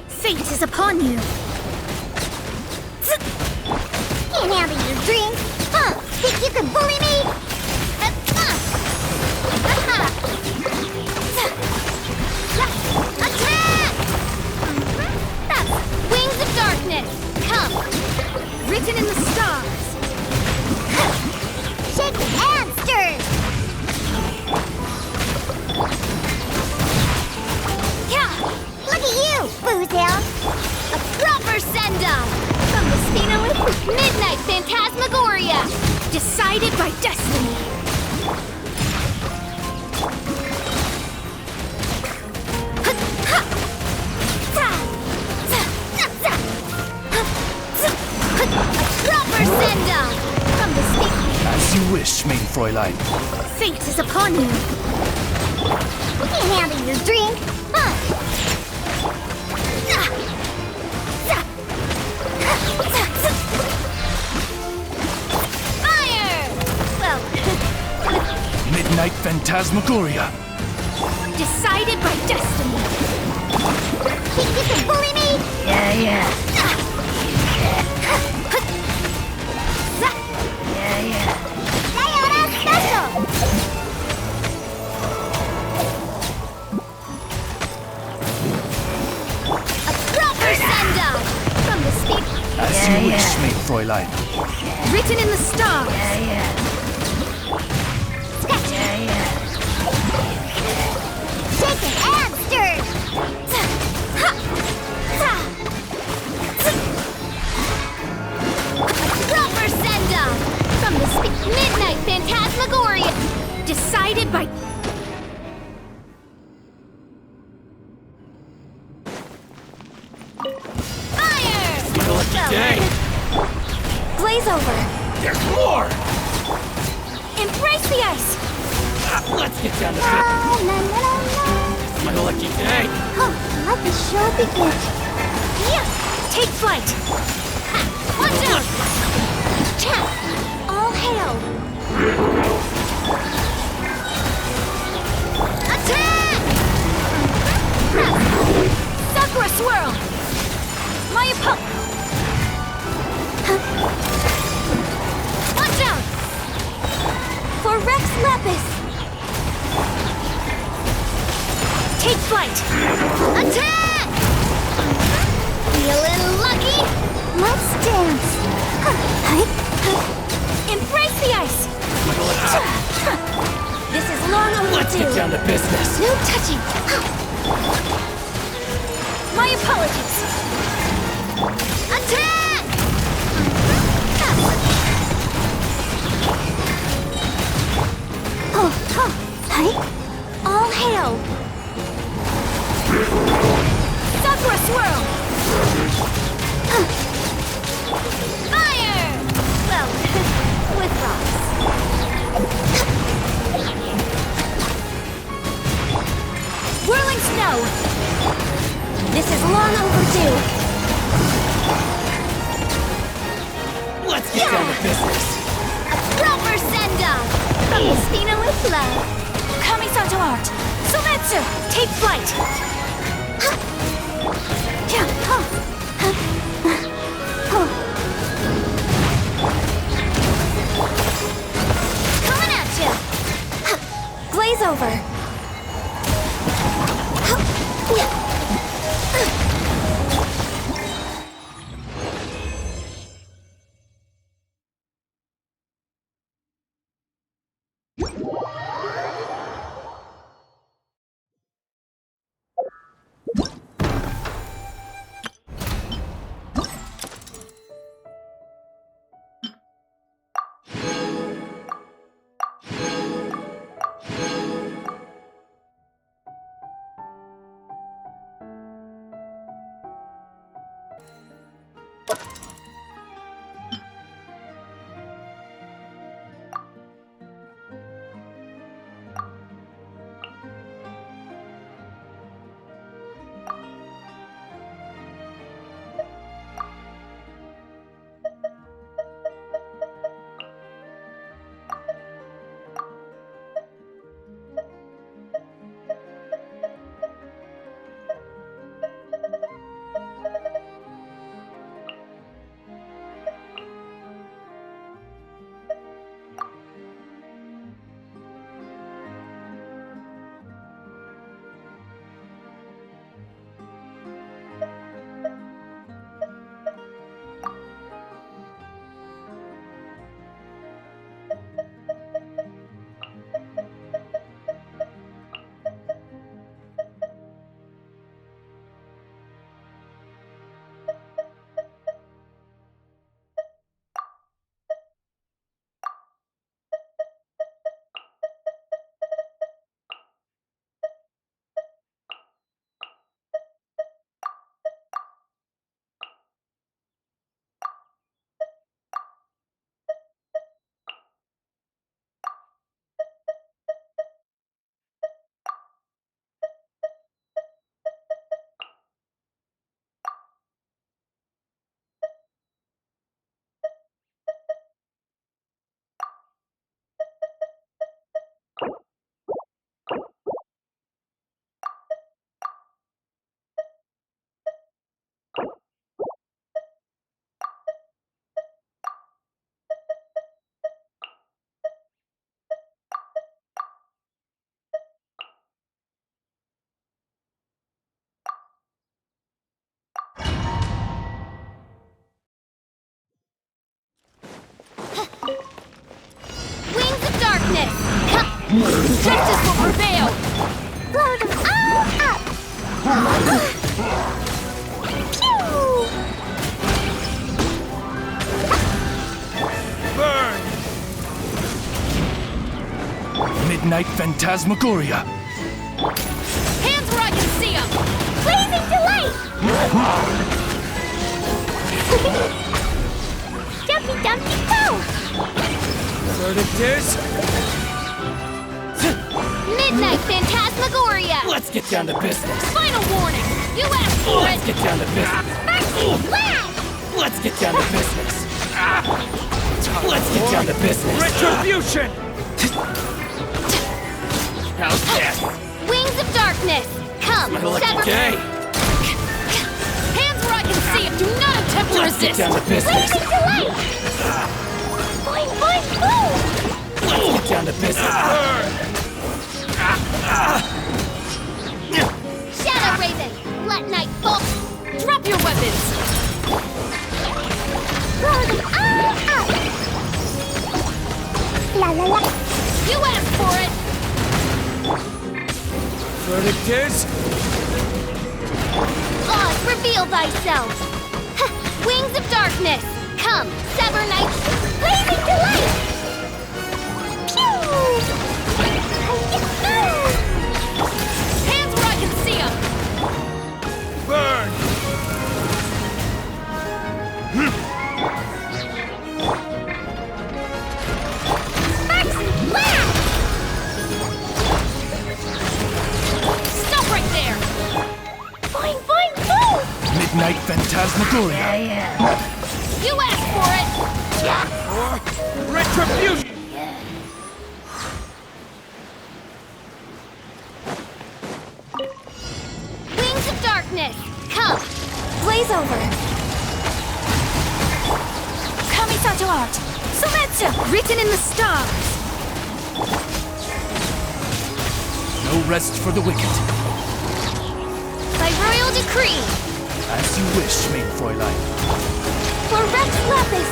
Fate is upon you. Can't handle your drink? Huh? Think you can bully me? Attack! Wings of darkness, come! Written in the stars. Shaken and stirred. Look at you, Boozle! A proper send-up! From the Spinolith Midnight Phantasmagoria! Decided by destiny! A proper send-up! From the As you wish, main Fräulein. Fate is upon you! Can't handle your drink? Huh? Fire! Well, Midnight Phantasmagoria. decided by destiny! Think you can bully me? Yeah. Sayonara special! From the speed. As you wish, main Fräulein. Written in the stars. Shaken and stirred. Proper send-up. From the Midnight Phantasmagoria. Decided by... Blaze over. There's more! Embrace the ice. Let's get down to La, la, la, la. It's my lucky day. Huh, let the show begin. Yeah. Take flight. Ha. Watch out. Tap. All hail. Attack! Sakura swirl. Lapis! Take flight! Attack! Feeling lucky? Let's dance. Embrace the ice! This is long overdue. Let's get down to business. No touching. My apologies. Attack! All hail! Sakura swirl! Fire! Well, with rocks. Whirling snow! This is long overdue. Let's get down to business. A proper send-off! From Christina with love. Kamisato art! Sometsu! Take flight! Coming at you! Glaze over! Justice will prevail! Blow them all up! Pew! Burn! Midnight Phantasmagoria. Hands where I can see them! Blazing delight! Dumpy dumpy go! Verdict Midnight Phantasmagoria! Let's get down to business. Final warning! You asked for Let's it! get down to business. Mercy! Blast! Let's get down to business. Let's get down to business. Retribution! How's this? Wings of Darkness! Come, My lucky sever... day. Hands where I can see them! Do not attempt to Let's get resist! down to business. Blazing delight! Boing boing boom! Let's get down the business. Shadow Raven, let night fall. Drop your weapons. Blow them all up. La la la. You asked for it. Verdict is... Oz, reveal thyself. Wings of darkness, come, sever night. Blazing delight. Pew. Hands where I can see 'em. Burn! Stop right there. Boing, boing, boing. Midnight Phantasmagoria. You asked for it. Or retribution! Wings of darkness, come. Blaze over. Kamisato art. Sometsu, written in the stars. No rest for the wicked. By royal decree. As you wish, maid Fräulein. For Rex Lapis.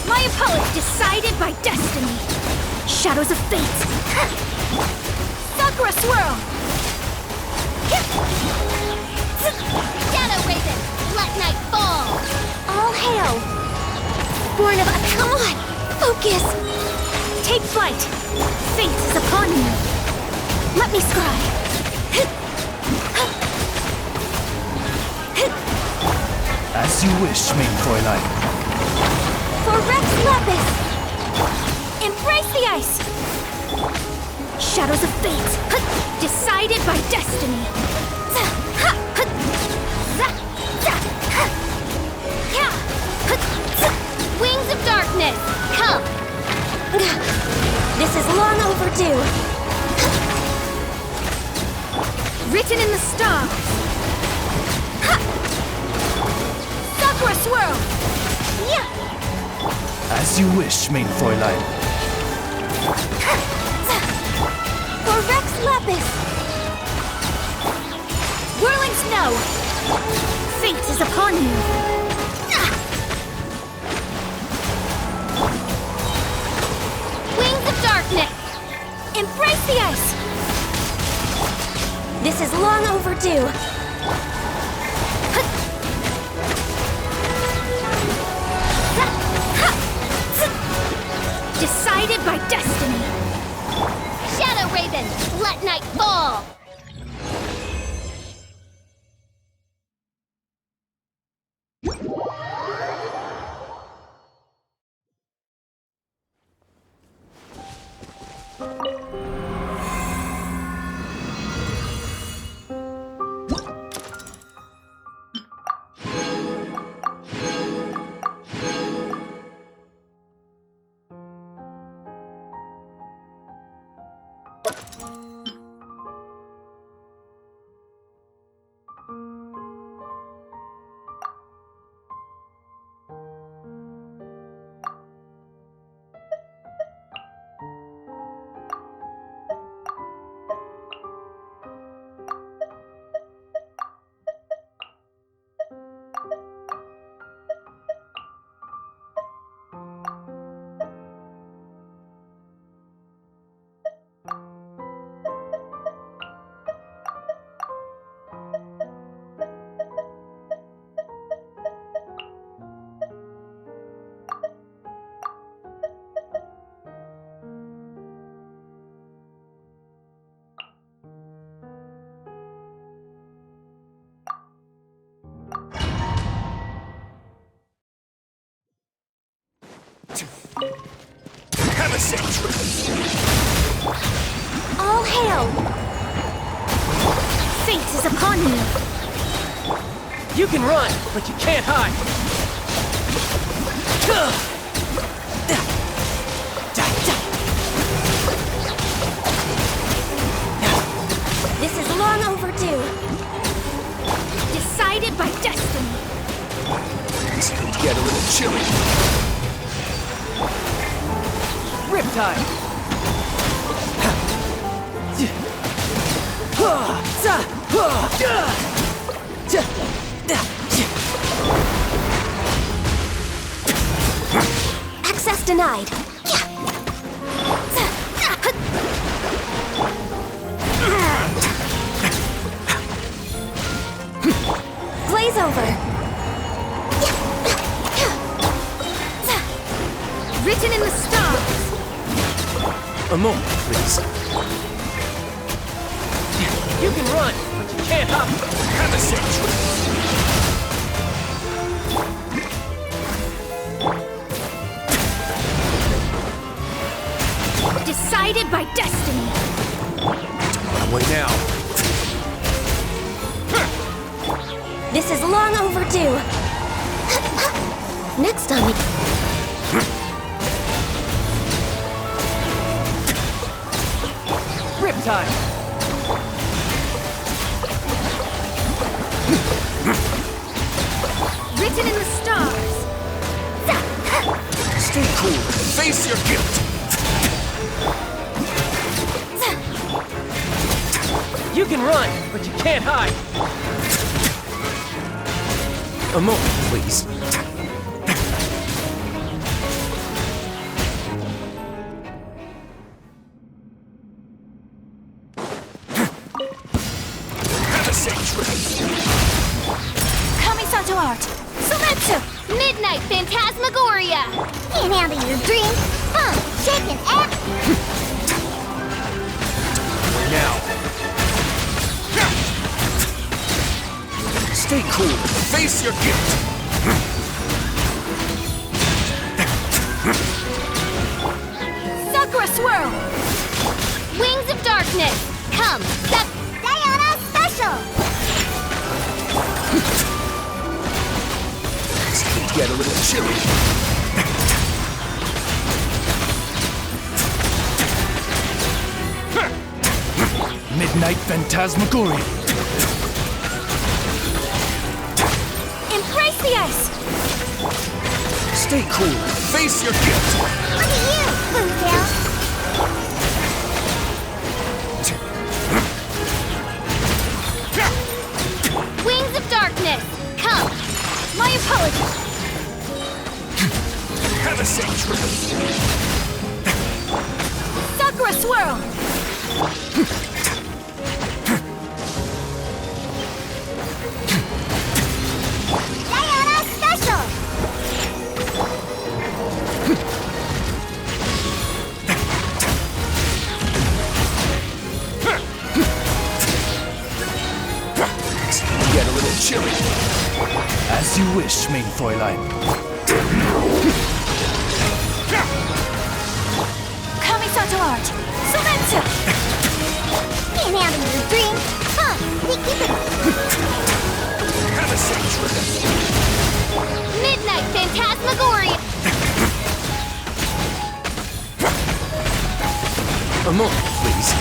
My opponent decided by destiny. Shadows of fate. Sakura swirl. Shadow Raven, let night fall. All hail. Born of a... Come on. Focus. Take flight. Fate is upon you. Let me scry. As you wish, maid Fräulein. For Rex Lapis. Embrace the ice. Shadows of fate. Decided by destiny. Wings of darkness, come. This is long overdue. Written in the stars. Sakura swirl. Yeah. As you wish, maid Fräulein. For Rex Lapis. Whirling snow. Fate is upon you. Wings of darkness. Embrace the ice. This is long overdue. Decided by destiny. Shadow Raven, let night fall. Have a seat. All hail. Fate is upon you. You can run, but you can't hide. This is long overdue. Decided by destiny. It's going to get a little chilly. Riptide! Access denied. Blaze over. Written in the stars. A moment, please. You can run, but you can't hop. Have a seat. Decided by destiny. Run away now. This is long overdue. Next time we... Riptide! Written in the stars. Stay cool. Face your guilt. You can run, but you can't hide. A moment, please. Have a safe trip. Kamisato art. Selective. Midnight Phantasmagoria. Can't handle your dream. Shaking app. Now. Stay cool. Face your guilt. Sakura Swirl. Wings of Darkness. Come. Diana Special. It's going to get a little chilly. Midnight Phantasmagoria. Embrace the ice. Stay cool. Face your guilt. Look at you, Boomtail. Wings of Darkness. Come. My apologies. Have a safe trip. Sakura Swirl. Diana Special. Get a little chilly. As you wish, main Fräulein. Kamisato art. Selective. Can't handle your dream. We keep it. Have a safe trip. Midnight Phantasmagoria. A moment, please.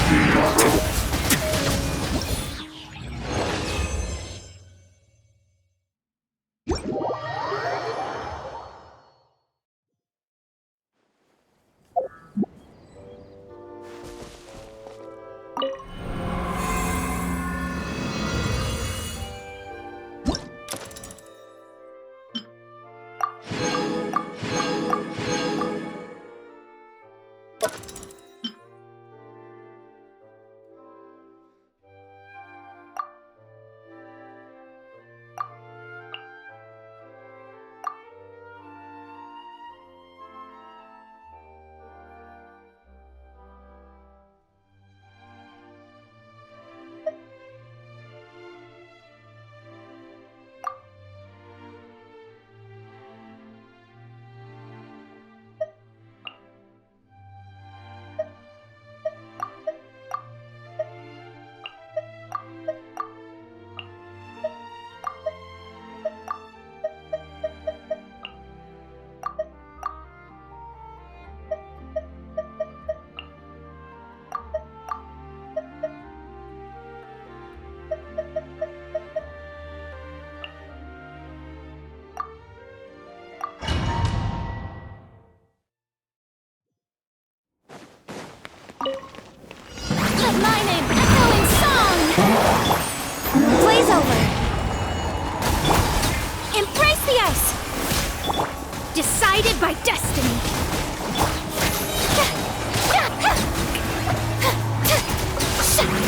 Decided by destiny.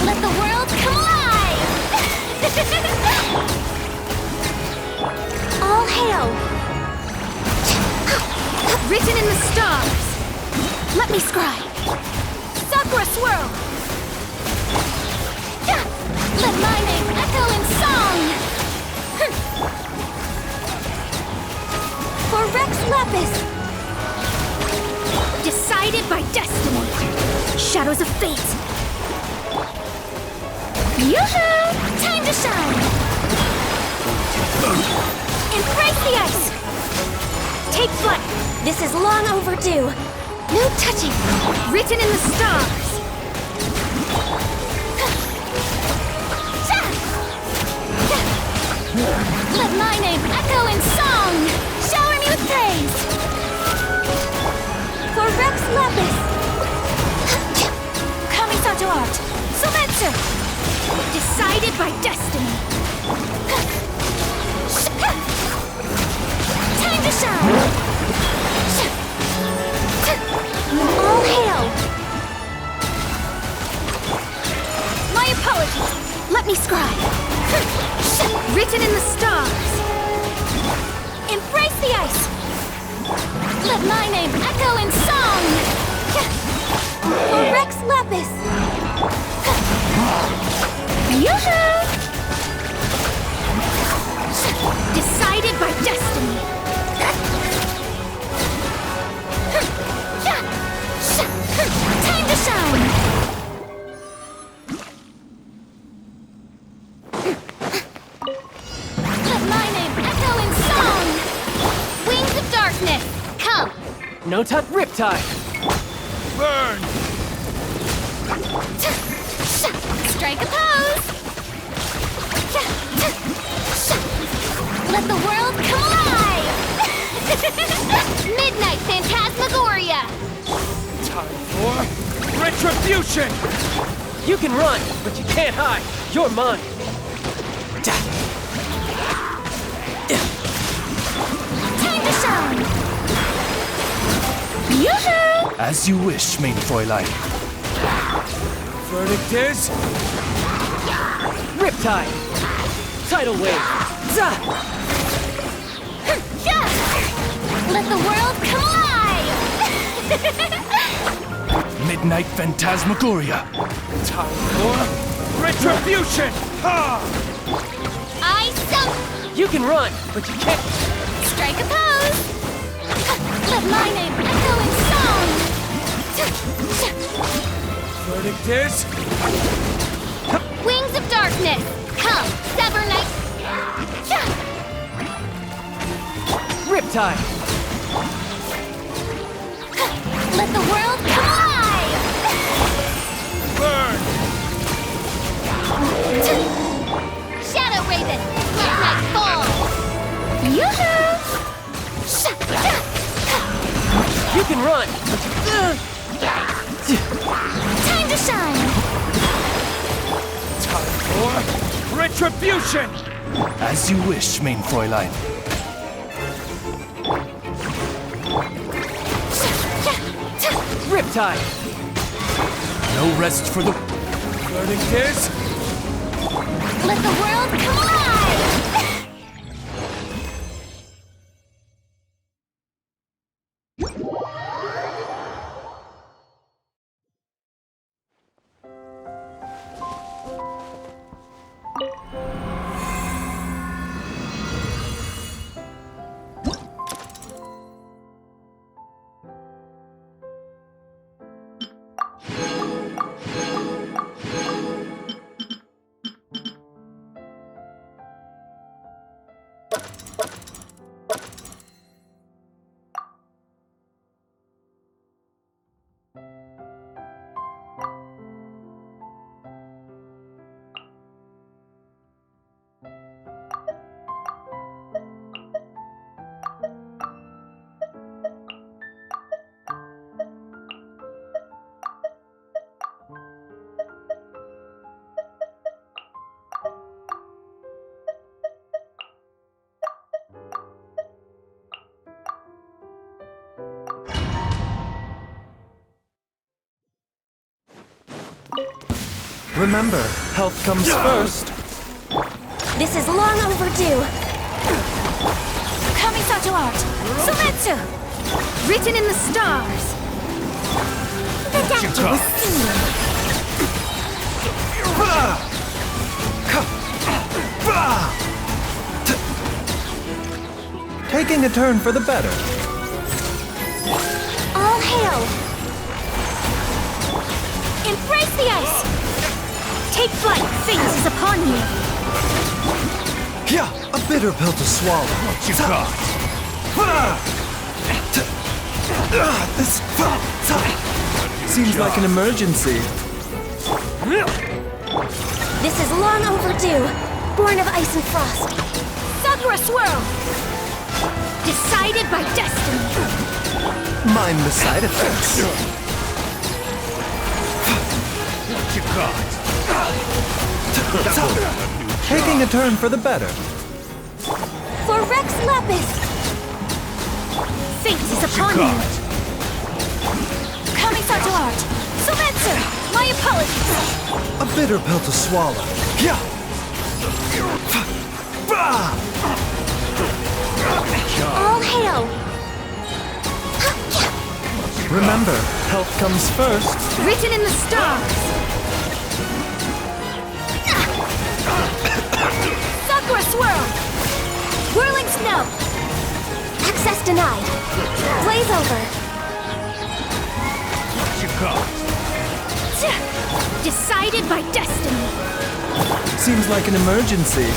Let the world come alive! All hail! Written in the stars. Let me scribe. Sakura swirl. Let my name echo in song! For Rex Lapis! Decided by destiny. Shadows of fate! Yoo-hoo! Time to shine! Embrace the ice! Take flight. This is long overdue. No touching! Written in the stars. Let my name echo in song! Shower me with praise! For Rex Lapis! Kamisato art! Sumetsu! Decided by destiny. Time to shine! All hail! My apologies. Let me scribe. Written in the stars. Embrace the ice! Let my name echo in song! For Rex Lapis! Yoo-hoo! Decided by destiny. Time to shine! Let my name echo in song! Wings of darkness. Come. No touch riptide. Burn! Strike a pose! Let the world come alive! Midnight Phantasmagoria. Time for retribution! You can run, but you can't hide. You're mine. Time to shine! Yoo-hoo! As you wish, main Fräulein. Verdict is... Riptide. Tidal wave. Zah! Let the world come alive! Midnight Phantasmagoria. Time for retribution! Ha! I suck. You can run, but you can't. Strike a pose! Let my name echo in song! Verdict is... Wings of darkness. Come. Sever night. Riptide. Let the world come alive! Burn! Shadow Raven. Let night fall. Yoo-hoo! You can run, but you... Time to shine! Time for retribution! As you wish, main Fräulein. Riptide. No rest for the... Verdict is... Let the world come alive! Remember, health comes first. This is long overdue. Kamisato art. Sumetsu! Written in the stars. The danger was seen. Taking a turn for the better. All hail! Embrace the ice! Take flight, fate is upon you. Yeah, a bitter pill to swallow. What you got? This seems like an emergency. This is long overdue. Born of ice and frost. Sakura swirl. Decided by destiny. Mind the side effects. What you got? Taking a turn for the better. For Rex Lapis! Fate is What you upon you. got? Kamisato art! Sumetsu! My apologies. A bitter pill to swallow. Yeah. All hail! Remember, health comes first. Written in the stars. Sakura swirl. Whirling snow. Access denied. Blaze over. What you got? Decided by destiny. Seems like an emergency.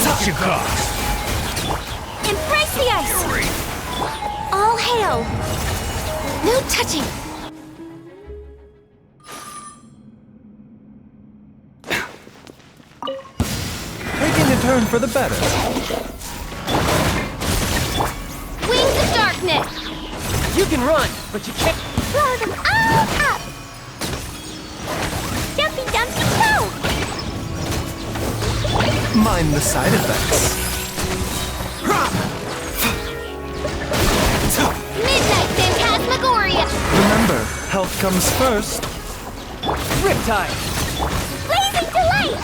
What you got? Embrace the ice! All hail! No touching! Taking a turn for the better. Wings of darkness. You can run, but you can't. Blow them all up! Dumpy dumpy go! Mind the side effects. Midnight Phantasmagoria. Remember, health comes first. Riptide! Blazing delight!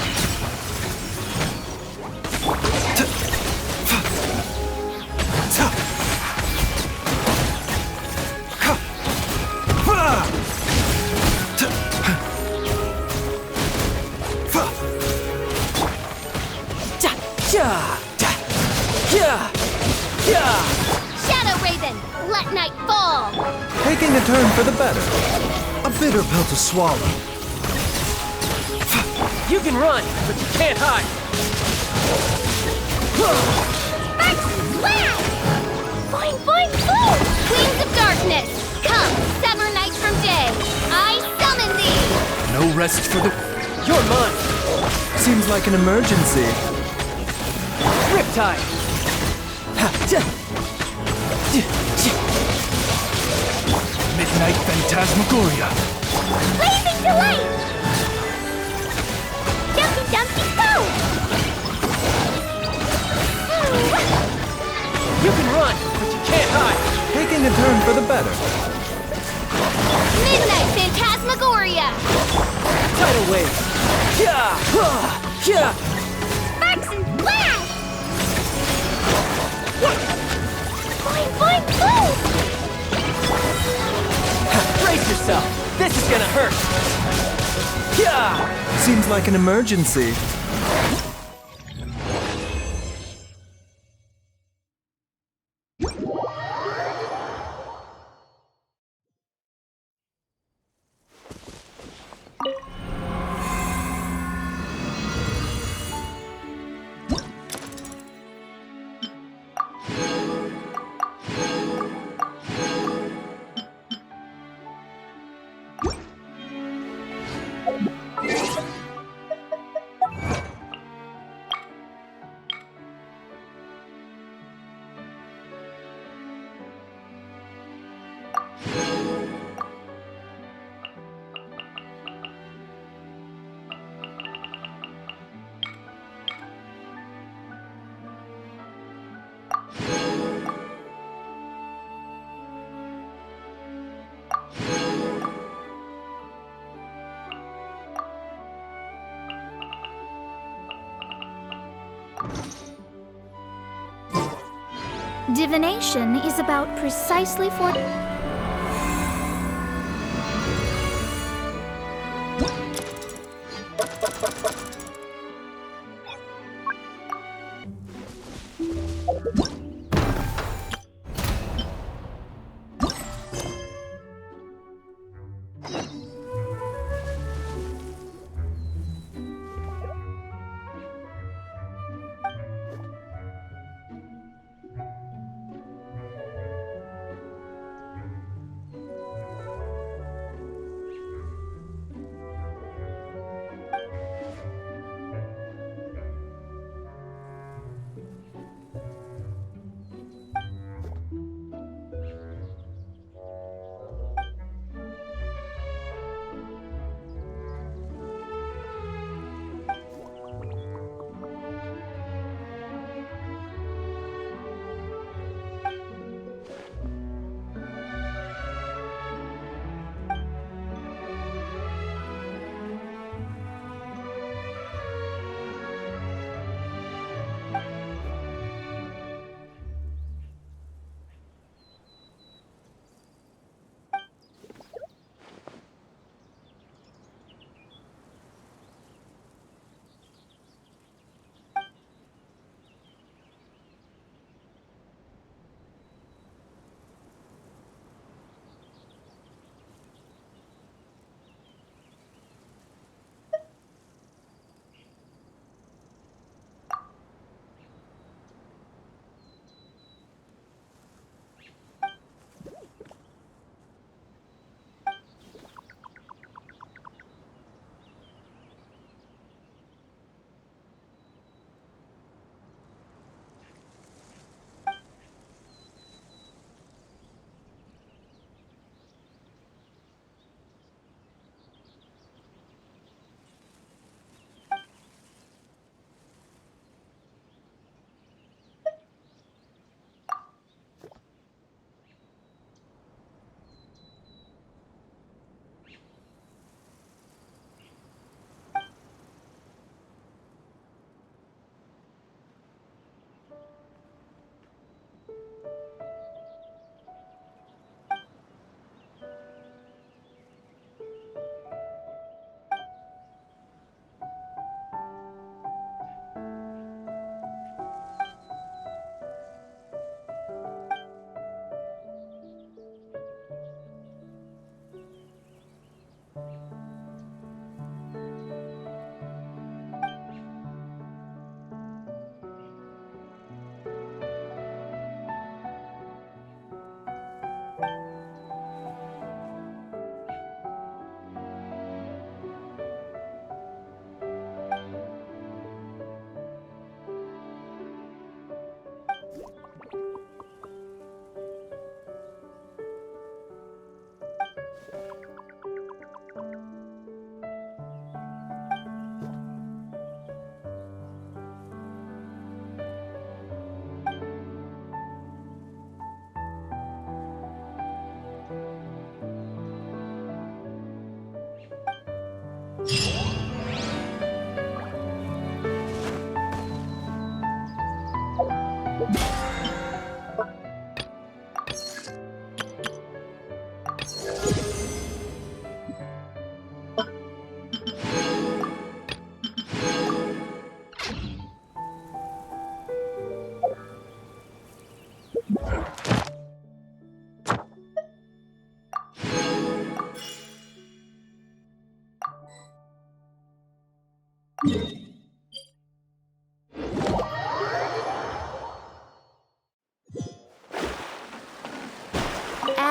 Shadow Raven. Let night fall. Taking a turn for the better. A bitter pill to swallow. You can run, but you can't hide! Wow! Boing, boing, boom! Wings of darkness. Come, sever night from day. I summon thee. No rest for the... You're mine! Seems like an emergency. Riptide! Midnight Phantasmagoria. Blazing delight! Dumpy dumpy go! You can run, but you can't hide! Taking a turn for the better. Midnight Phantasmagoria. Tidal wave! Yeah! Yeah! Sparks and blast. Boing, boing, boom! Brace yourself! This is gonna hurt! Yeah! Seems like an emergency. Divination is about precisely for...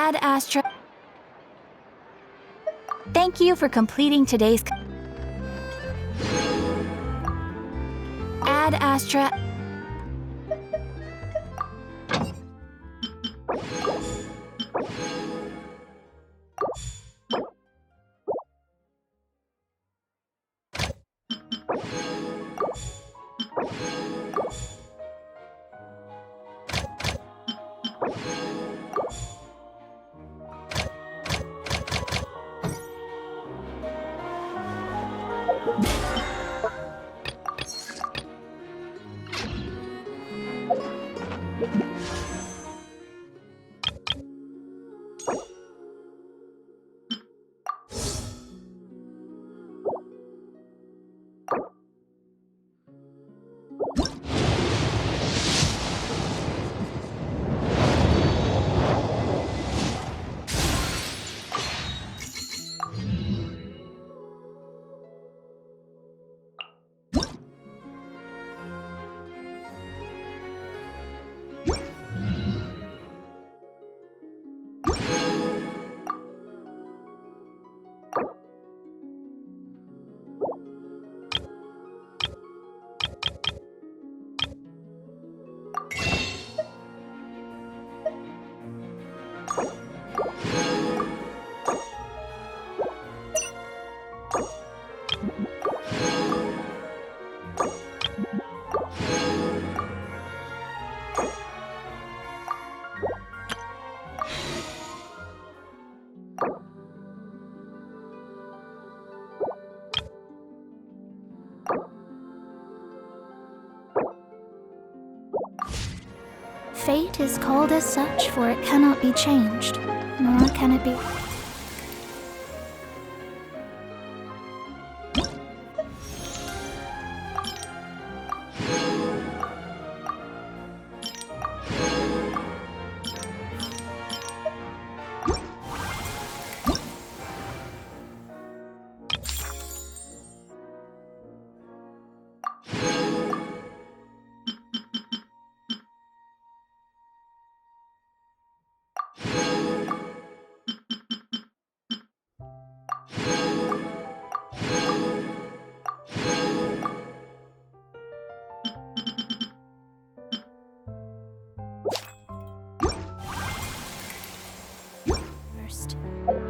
Ad Astra. Thank you for completing today's Ad Astra. Fate is called as such, for it cannot be changed, nor can it be...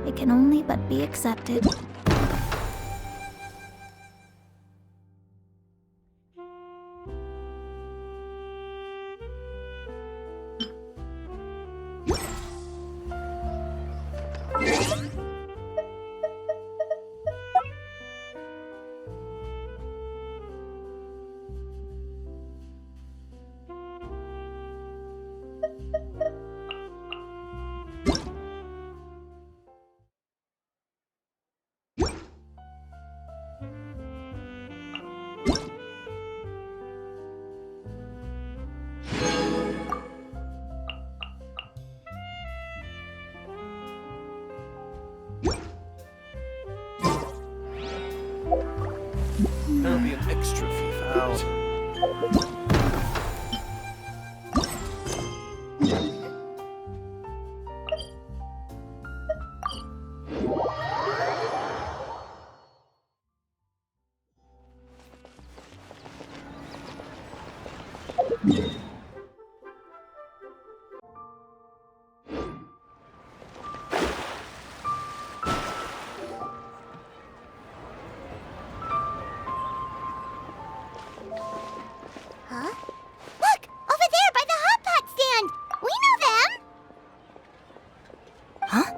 It can only but be accepted. There'll be an extra fee for out. Huh? Look! Over there by the hot pot stand! We know them! Huh?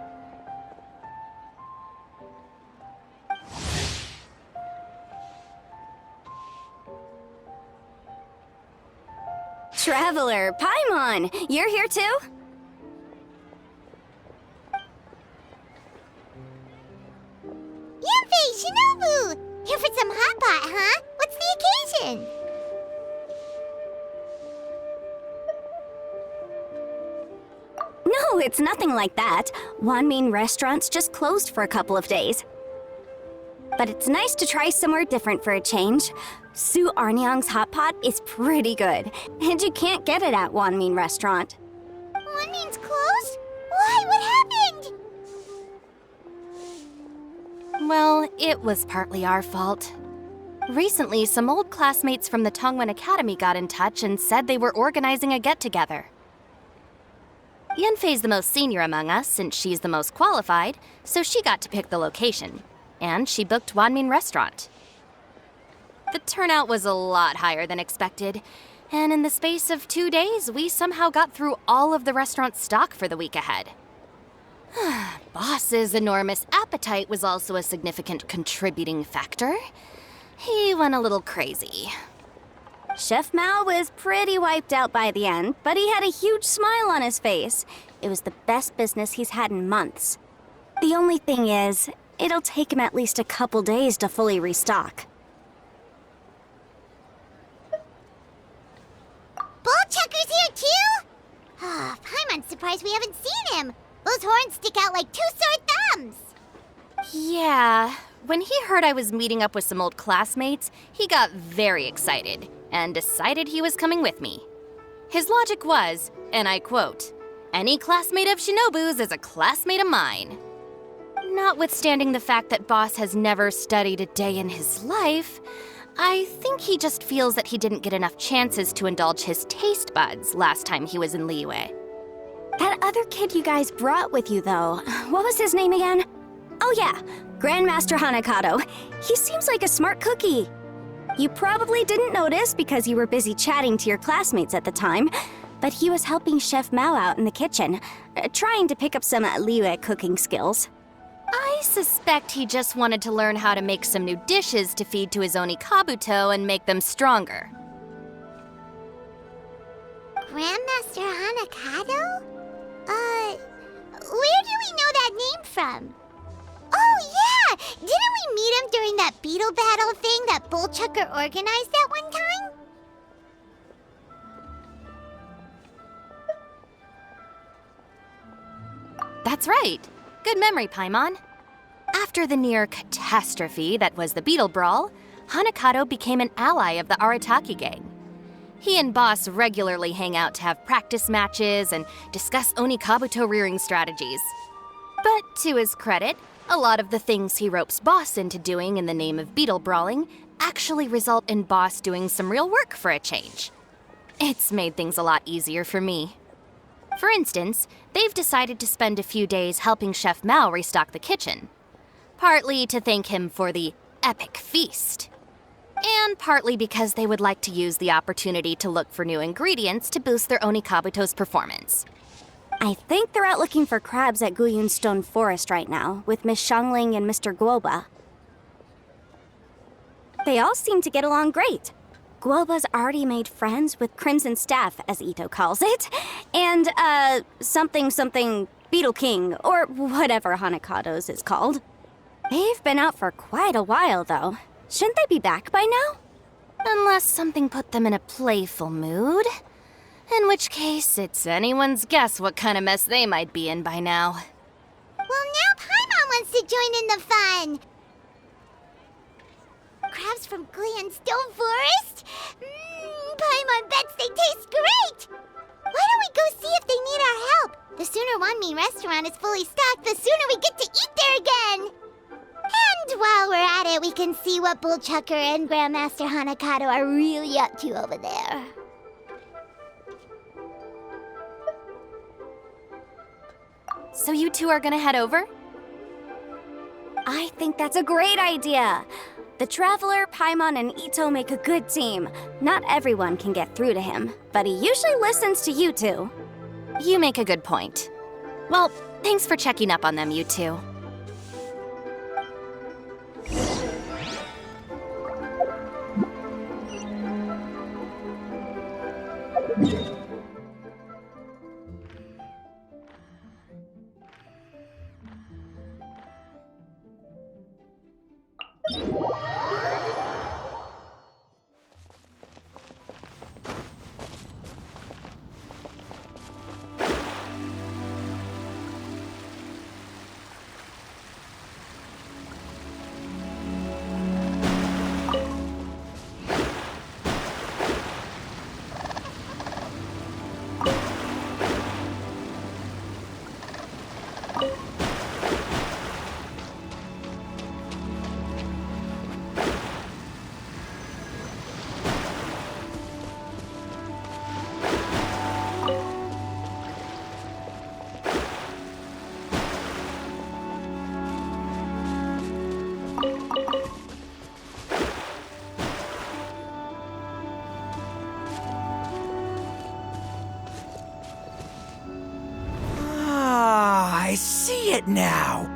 Traveler, Paimon! You're here too? Yanfei, Shinobu! Here for some hot pot, huh? What's the occasion? No, it's nothing like that. Wanmin Restaurant's just closed for a couple of days. But it's nice to try somewhere different for a change. Su Arnyang's hot pot is pretty good, and you can't get it at Wanmin Restaurant. Wanmin's closed? Why? What happened? Well, it was partly our fault. Recently, some old classmates from the Tongwen Academy got in touch and said they were organizing a get-together. Yanfei's the most senior among us, since she's the most qualified, so she got to pick the location. And she booked Wanmin Restaurant. The turnout was a lot higher than expected, and in the space of 2 days, we somehow got through all of the restaurant's stock for the week ahead. Boss's enormous appetite was also a significant contributing factor. He went a little crazy. Chef Mao was pretty wiped out by the end, but he had a huge smile on his face. It was the best business he's had in months. The only thing is, it'll take him at least a couple days to fully restock. Ballchecker's here too? Ah, Paimon's surprised we haven't seen him. Those horns stick out like two sore thumbs. Yeah, when he heard I was meeting up with some old classmates, he got very excited and decided he was coming with me. His logic was, and I quote, "Any classmate of Shinobu's is a classmate of mine." Notwithstanding the fact that Boss has never studied a day in his life, I think he just feels that he didn't get enough chances to indulge his taste buds last time he was in Liyue. That other kid you guys brought with you, though, what was his name again? Oh yeah, Grandmaster Hanakato. He seems like a smart cookie. You probably didn't notice because you were busy chatting to your classmates at the time, but he was helping Chef Mao out in the kitchen, trying to pick up some Liyue cooking skills. I suspect he just wanted to learn how to make some new dishes to feed to his Onikabuto and make them stronger. Grandmaster Hanakado? Where do we know that name from? Oh, yeah! Didn't we meet him during that Beetle battle thing that Bullchucker organized that one time? That's right. Good memory, Paimon. After the near catastrophe that was the Beetle Brawl, Hanakado became an ally of the Arataki gang. He and Boss regularly hang out to have practice matches and discuss Onikabuto rearing strategies. But to his credit, a lot of the things he ropes Boss into doing in the name of Beetle brawling actually result in Boss doing some real work for a change. It's made things a lot easier for me. For instance, they've decided to spend a few days helping Chef Mao restock the kitchen. Partly to thank him for the epic feast. And partly because they would like to use the opportunity to look for new ingredients to boost their Onikabuto's performance. I think they're out looking for crabs at Guyun Stone Forest right now, with Miss Xiangling and Mr. Guoba. They all seem to get along great. Guoba's already made friends with Crimson Staff, as Ito calls it, and, something Beetle King, or whatever Hanakado's is called. They've been out for quite a while, though. Shouldn't they be back by now? Unless something put them in a playful mood. In which case, it's anyone's guess what kind of mess they might be in by now. Well, now Paimon wants to join in the fun! Crabs from Guyun Stone Forest? Paimon bets they taste great! Why don't we go see if they need our help? The sooner Wanmin restaurant is fully stocked, the sooner we get to eat there again! And while we're at it, we can see what Bullchucker and Grandmaster Hanakado are really up to over there. So you two are gonna head over? I think that's a great idea. The Traveler, Paimon, and Ito make a good team. Not everyone can get through to him, but he usually listens to you two. You make a good point. Well, thanks for checking up on them, you two. I see it now.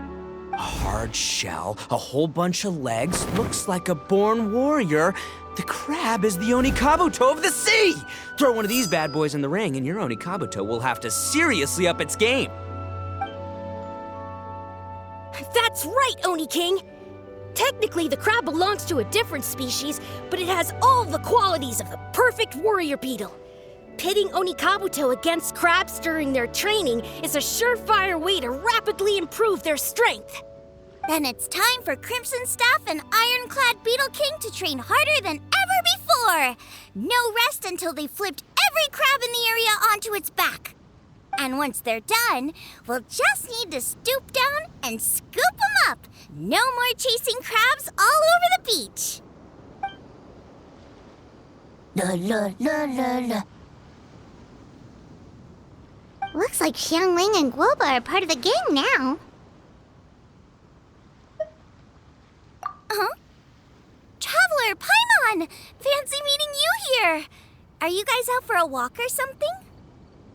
A hard shell, a whole bunch of legs, looks like a born warrior. The crab is the Onikabuto of the sea! Throw one of these bad boys in the ring and your Onikabuto will have to seriously up its game. That's right, Oni King! Technically, the crab belongs to a different species, but it has all the qualities of the perfect warrior beetle. Pitting Onikabuto against crabs during their training is a surefire way to rapidly improve their strength. Then it's time for Crimson Staff and Ironclad Beetle King to train harder than ever before. No rest until they've flipped every crab in the area onto its back. And once they're done, we'll just need to stoop down and scoop them up. No more chasing crabs all over the beach. La la la la la. Looks like Xiangling and Guoba are part of the gang now. Huh? Traveler, Paimon! Fancy meeting you here! Are you guys out for a walk or something?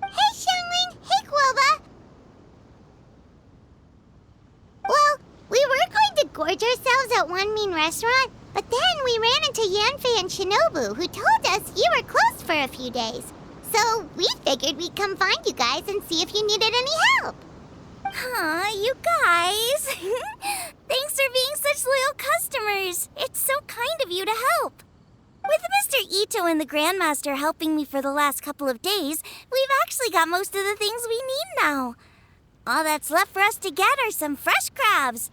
Hey, Xiangling! Hey, Guoba! Well, we were going to gorge ourselves at Wanmin restaurant, but then we ran into Yanfei and Shinobu, who told us you were closed for a few days. So we figured we'd come find you guys and see if you needed any help. Aw, you guys. Thanks for being such loyal customers. It's so kind of you to help. With Mr. Ito and the Grandmaster helping me for the last couple of days, we've actually got most of the things we need now. All that's left for us to get are some fresh crabs.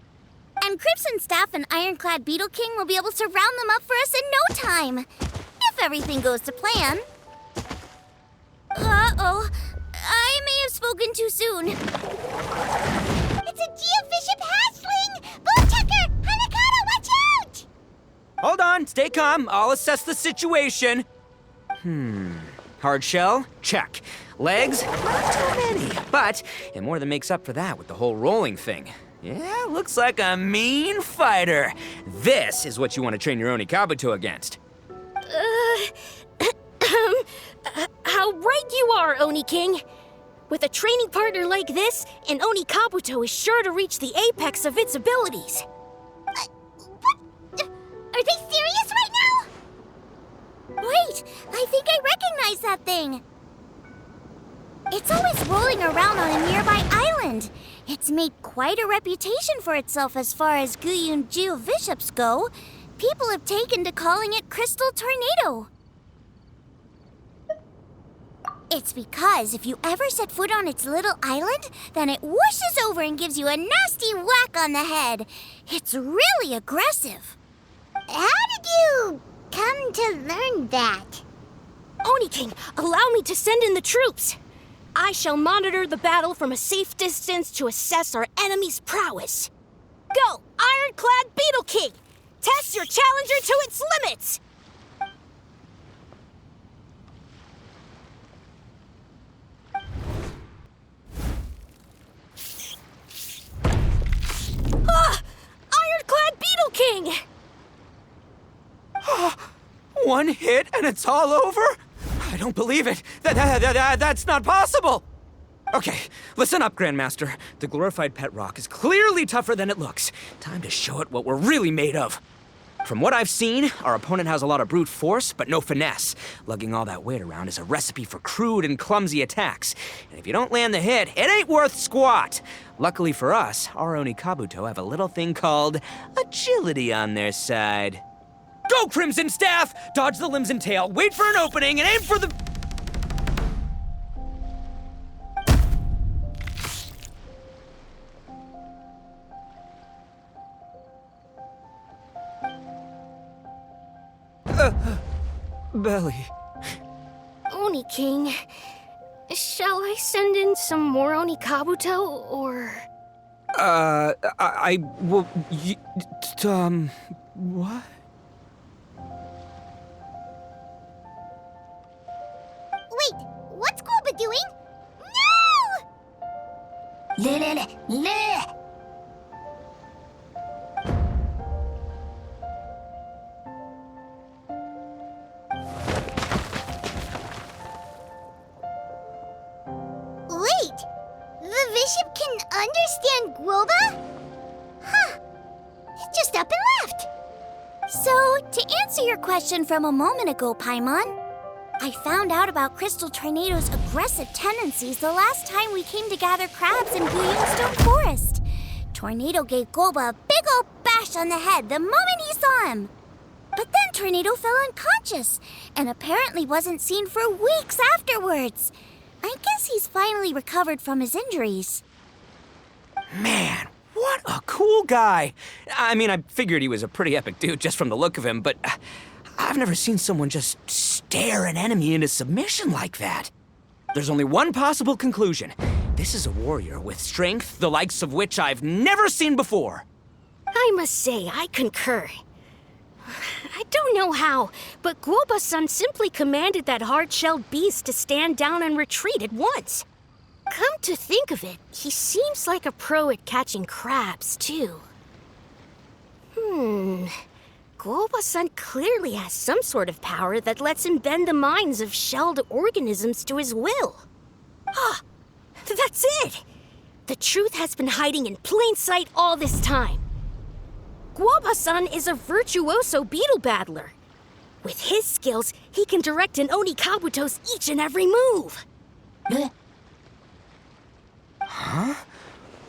And Crimson Staff and Ironclad Beetle King will be able to round them up for us in no time. If everything goes to plan. Uh-oh. I may have spoken too soon. It's a Geobishop hatchling! Bullchucker! Hanakata, watch out! Hold on, stay calm. I'll assess the situation. Hard shell? Check. Legs? Not too many. But it more than makes up for that with the whole rolling thing. Yeah, looks like a mean fighter. This is what you want to train your Onikabuto against. How right you are, Oni King. With a training partner like this, an Onikabuto is sure to reach the apex of its abilities. What? Are they serious right now? Wait, I think I recognize that thing. It's always rolling around on a nearby island. It's made quite a reputation for itself as far as Guyun Geobishops go. People have taken to calling it Crystal Tornado. It's because if you ever set foot on its little island, then it whooshes over and gives you a nasty whack on the head. It's really aggressive. How did you come to learn that? Oni King, allow me to send in the troops. I shall monitor the battle from a safe distance to assess our enemy's prowess. Go, Ironclad Beetle King! Test your challenger to its limits! Ironclad Beetle King! One hit and it's all over? I don't believe it. That's not possible. Okay, listen up, Grandmaster. The glorified pet rock is clearly tougher than it looks. Time to show it what we're really made of. From what I've seen, our opponent has a lot of brute force, but no finesse. Lugging all that weight around is a recipe for crude and clumsy attacks. And if you don't land the hit, it ain't worth squat. Luckily for us, our Onikabuto have a little thing called agility on their side. Go, Crimson Staff! Dodge the limbs and tail, wait for an opening, and aim for the... Belly. Oni King, shall I send in some more Onikabuto, or...? I will... what? Wait, what's Goba doing? No! Wait, the Bishop can understand Guoba? Huh, it just up and left. So, to answer your question from a moment ago, Paimon, I found out about Crystal Tornado's aggressive tendencies the last time we came to gather crabs in Guyunstone Forest. Tornado gave Goba a big old bash on the head the moment he saw him. But then Tornado fell unconscious and apparently wasn't seen for weeks afterwards. I guess he's finally recovered from his injuries. Man, what a cool guy. I mean, I figured he was a pretty epic dude just from the look of him, but I've never seen someone just stare an enemy into submission like that. There's only one possible conclusion. This is a warrior with strength, the likes of which I've never seen before. I must say, I concur. I don't know how, but Guoba-san simply commanded that hard-shelled beast to stand down and retreat at once. Come to think of it, he seems like a pro at catching crabs, too. Guoba-san clearly has some sort of power that lets him bend the minds of shelled organisms to his will. Ah, that's it! The truth has been hiding in plain sight all this time. Guoba-san is a virtuoso beetle battler. With his skills, he can direct an Oni Kabuto's each and every move. Huh?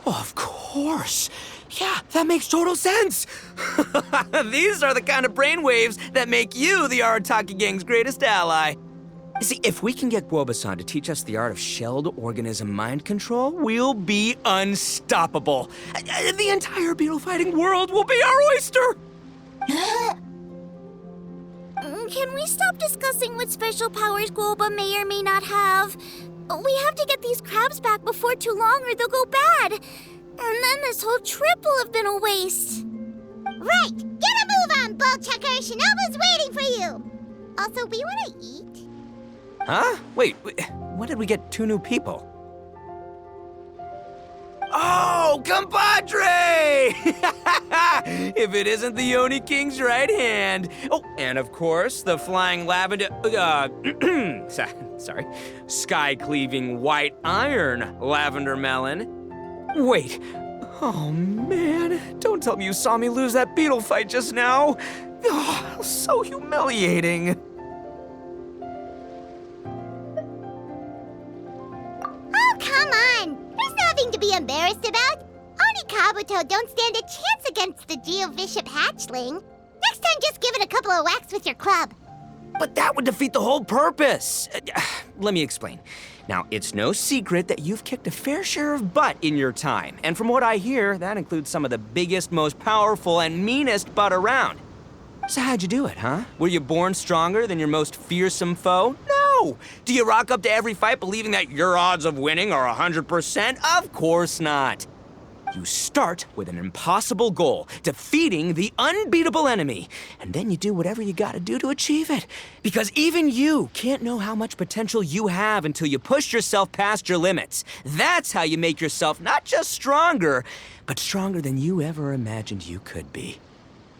Oh, of course. Yeah, that makes total sense. These are the kind of brainwaves that make you the Arataki gang's greatest ally. See, if we can get Guoba-san to teach us the art of shelled organism mind control, we'll be unstoppable. The entire beetle fighting world will be our oyster. Can we stop discussing what special powers Guoba may or may not have? We have to get these crabs back before too long or they'll go bad. And then this whole trip will have been a waste. Right! Get a move on, Bullchucker! Shinobu's waiting for you! Also, we want to eat. Huh? Wait, when did we get 2 new people? Oh, compadre! If it isn't the Oni King's right hand. Oh, and of course, the flying lavender, sorry, sky-cleaving white iron lavender melon. Wait, oh man, don't tell me you saw me lose that beetle fight just now. Oh, so humiliating. Oh, come on! There's nothing to be embarrassed about. Oni Kabuto don't stand a chance against the Geovishap hatchling. Next time, just give it a couple of whacks with your club. But that would defeat the whole purpose. Let me explain. Now, it's no secret that you've kicked a fair share of butt in your time. And from what I hear, that includes some of the biggest, most powerful, and meanest butt around. So how'd you do it, huh? Were you born stronger than your most fearsome foe? No! Do you rock up to every fight believing that your odds of winning are 100%? Of course not. You start with an impossible goal, defeating the unbeatable enemy, and then you do whatever you gotta do to achieve it. Because even you can't know how much potential you have until you push yourself past your limits. That's how you make yourself not just stronger, but stronger than you ever imagined you could be.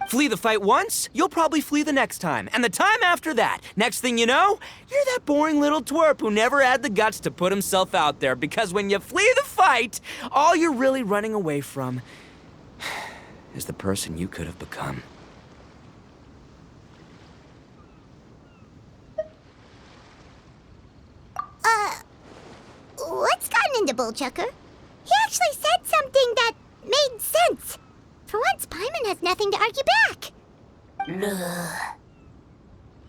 Flee the fight once, you'll probably flee the next time, and the time after that. Next thing you know, you're that boring little twerp who never had the guts to put himself out there, because when you flee the fight, all you're really running away from is the person you could have become. What's gotten into Bullchucker? He actually said something that made sense. For once, Paimon has nothing to argue back.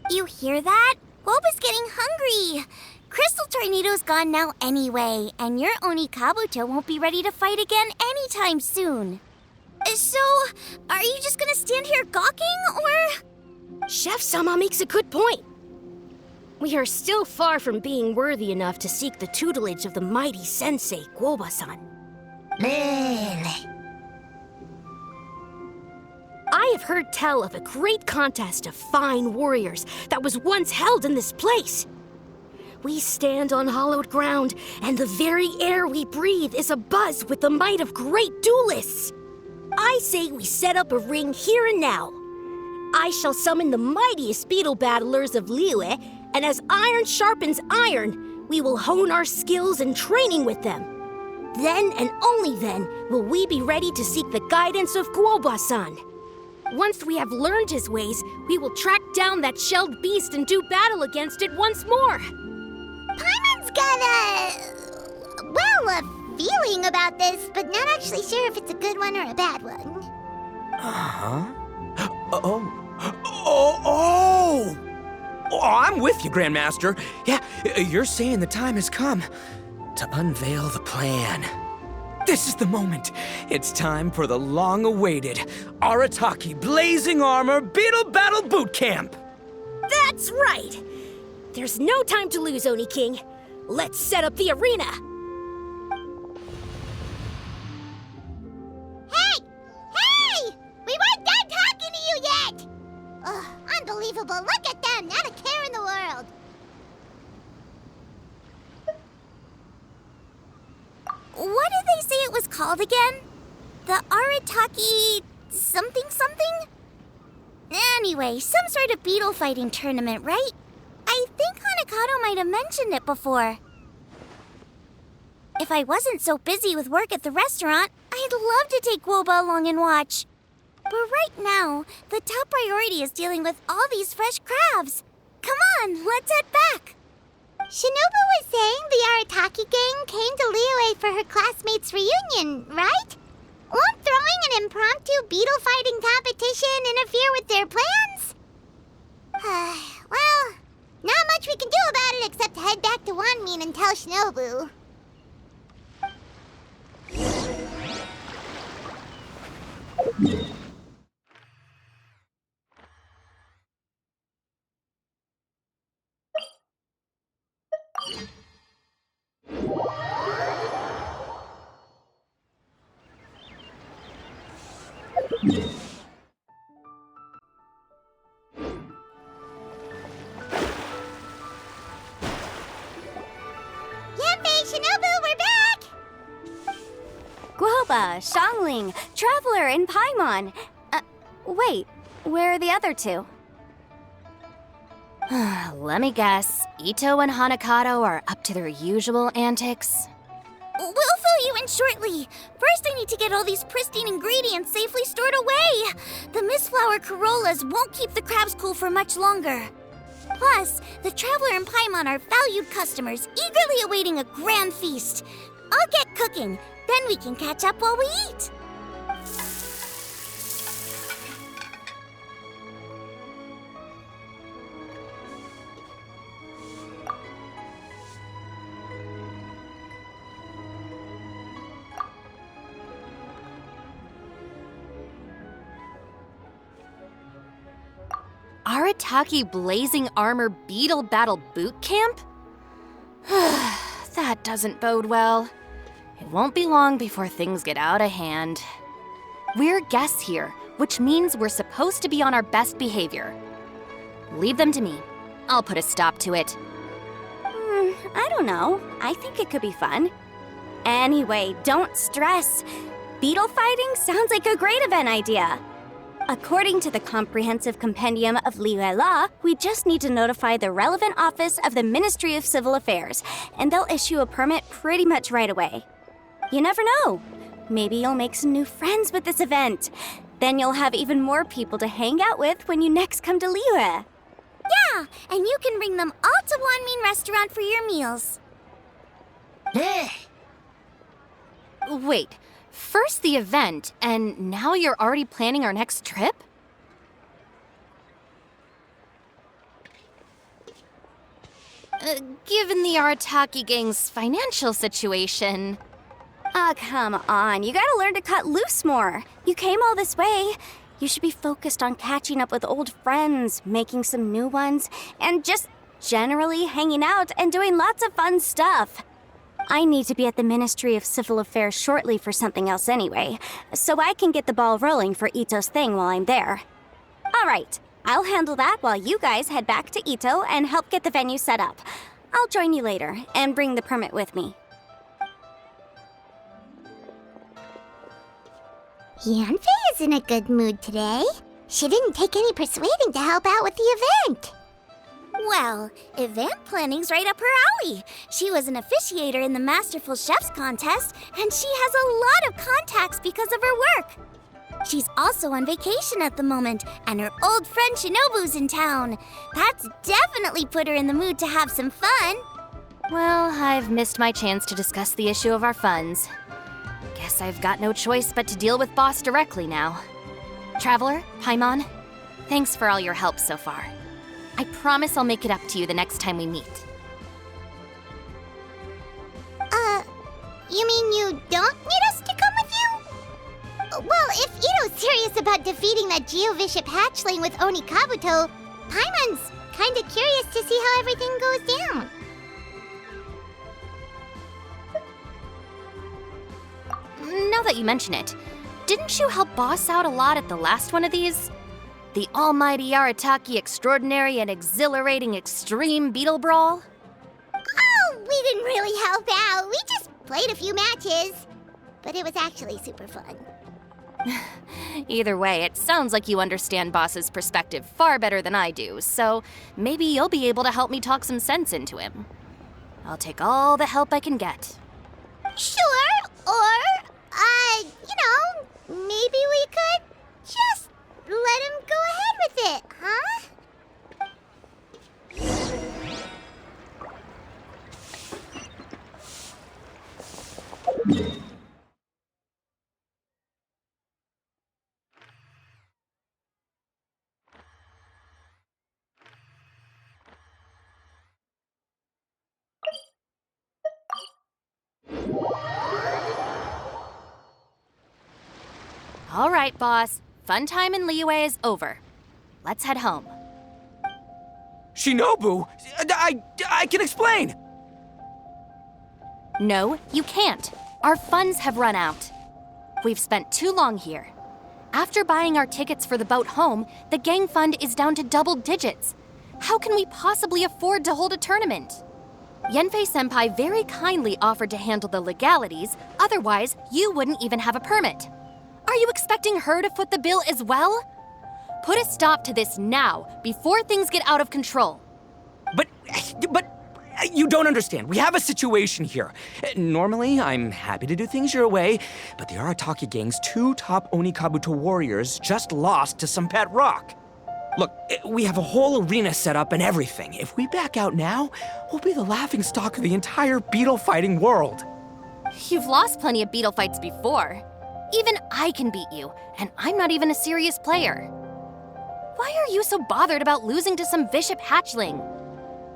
You hear that? Guoba's getting hungry. Crystal Tornado's gone now anyway, and your Oni Kabuto won't be ready to fight again anytime soon. So, are you just gonna stand here gawking, or...? Chef-sama makes a good point. We are still far from being worthy enough to seek the tutelage of the mighty sensei, Guoba-san. I have heard tell of a great contest of fine warriors that was once held in this place. We stand on hallowed ground, and the very air we breathe is abuzz with the might of great duelists. I say we set up a ring here and now. I shall summon the mightiest beetle battlers of Liyue, and as iron sharpens iron, we will hone our skills and training with them. Then and only then will we be ready to seek the guidance of Guoba-san. Once we have learned his ways, we will track down that shelled beast and do battle against it once more. Paimon's got a feeling about this, but not actually sure if it's a good one or a bad one. Uh-huh. Oh, I'm with you, Grandmaster. Yeah, you're saying the time has come to unveil the plan. This is the moment. It's time for the long-awaited Arataki Blazing Armor Beetle Battle Boot Camp. That's right! There's no time to lose, Oni King. Let's set up the arena. Hey! We weren't done talking to you yet! Ugh, unbelievable. Look at them. Not a care in the world. What did they say it was called again? The Arataki something? Anyway, some sort of beetle fighting tournament, right? I think Hanakato might have mentioned it before. If I wasn't so busy with work at the restaurant, I'd love to take Guoba along and watch. But right now, the top priority is dealing with all these fresh crabs. Come on, let's head back. Shinobu was saying the Arataki gang came to Liyue for her classmates' reunion, right? Won't throwing an impromptu beetle fighting competition interfere with their plans? Well, not much we can do about it except head back to Wanmin and tell Shinobu. Shinobu, we're back! Guoba, Xiangling, Traveler, and Paimon. Wait, where are the other two? Let me guess. Ito and Hanakado are up to their usual antics. We'll fill you in shortly. First, I need to get all these pristine ingredients safely stored away. The Mistflower Corollas won't keep the crabs cool for much longer. Plus, the Traveler and Paimon are valued customers, eagerly awaiting a grand feast. I'll get cooking, then we can catch up while we eat. Arataki Blazing Armor Beetle Battle Boot Camp? That doesn't bode well. It won't be long before things get out of hand. We're guests here, which means we're supposed to be on our best behavior. Leave them to me. I'll put a stop to it. I don't know. I think it could be fun. Anyway, don't stress. Beetle fighting sounds like a great event idea. According to the Comprehensive Compendium of Liyue Law, we just need to notify the relevant office of the Ministry of Civil Affairs, and they'll issue a permit pretty much right away. You never know. Maybe you'll make some new friends with this event. Then you'll have even more people to hang out with when you next come to Liyue. Yeah, and you can bring them all to Wanmin Restaurant for your meals. Wait, first the event, and now you're already planning our next trip? Given the Arataki gang's financial situation... Come on. You gotta learn to cut loose more. You came all this way. You should be focused on catching up with old friends, making some new ones, and just generally hanging out and doing lots of fun stuff. I need to be at the Ministry of Civil Affairs shortly for something else anyway, so I can get the ball rolling for Ito's thing while I'm there. All right, I'll handle that while you guys head back to Ito and help get the venue set up. I'll join you later and bring the permit with me. Yanfei is in a good mood today. She didn't take any persuading to help out with the event. Well, event planning's right up her alley. She was an officiator in the Masterful Chefs contest, and she has a lot of contacts because of her work. She's also on vacation at the moment, and her old friend Shinobu's in town. That's definitely put her in the mood to have some fun. Well, I've missed my chance to discuss the issue of our funds. Guess I've got no choice but to deal with Boss directly now. Traveler, Paimon, thanks for all your help so far. I promise I'll make it up to you the next time we meet. You mean you don't need us to come with you? Well, if Ito's serious about defeating that Geovishap hatchling with Oni Kabuto, Paimon's kinda curious to see how everything goes down. Now that you mention it, didn't you help Boss out a lot at the last one of these? The almighty Arataki extraordinary and exhilarating extreme Beetle Brawl? Oh, we didn't really help out. We just played a few matches. But it was actually super fun. Either way, it sounds like you understand Boss's perspective far better than I do, so maybe you'll be able to help me talk some sense into him. I'll take all the help I can get. Sure, or, maybe we could just let him go ahead with it, huh? All right, boss. Fun time in Liyue is over. Let's head home. Shinobu, I can explain. No, you can't. Our funds have run out. We've spent too long here. After buying our tickets for the boat home, the gang fund is down to double digits. How can we possibly afford to hold a tournament? Yanfei-senpai very kindly offered to handle the legalities, otherwise you wouldn't even have a permit. Are you expecting her to foot the bill as well? Put a stop to this now, before things get out of control. But you don't understand. We have a situation here. Normally, I'm happy to do things your way, but the Arataki gang's 2 top Onikabuto warriors just lost to some pet rock. Look, we have a whole arena set up and everything. If we back out now, we'll be the laughingstock of the entire beetle fighting world. You've lost plenty of beetle fights before. Even I can beat you, and I'm not even a serious player. Why are you so bothered about losing to some bishop hatchling?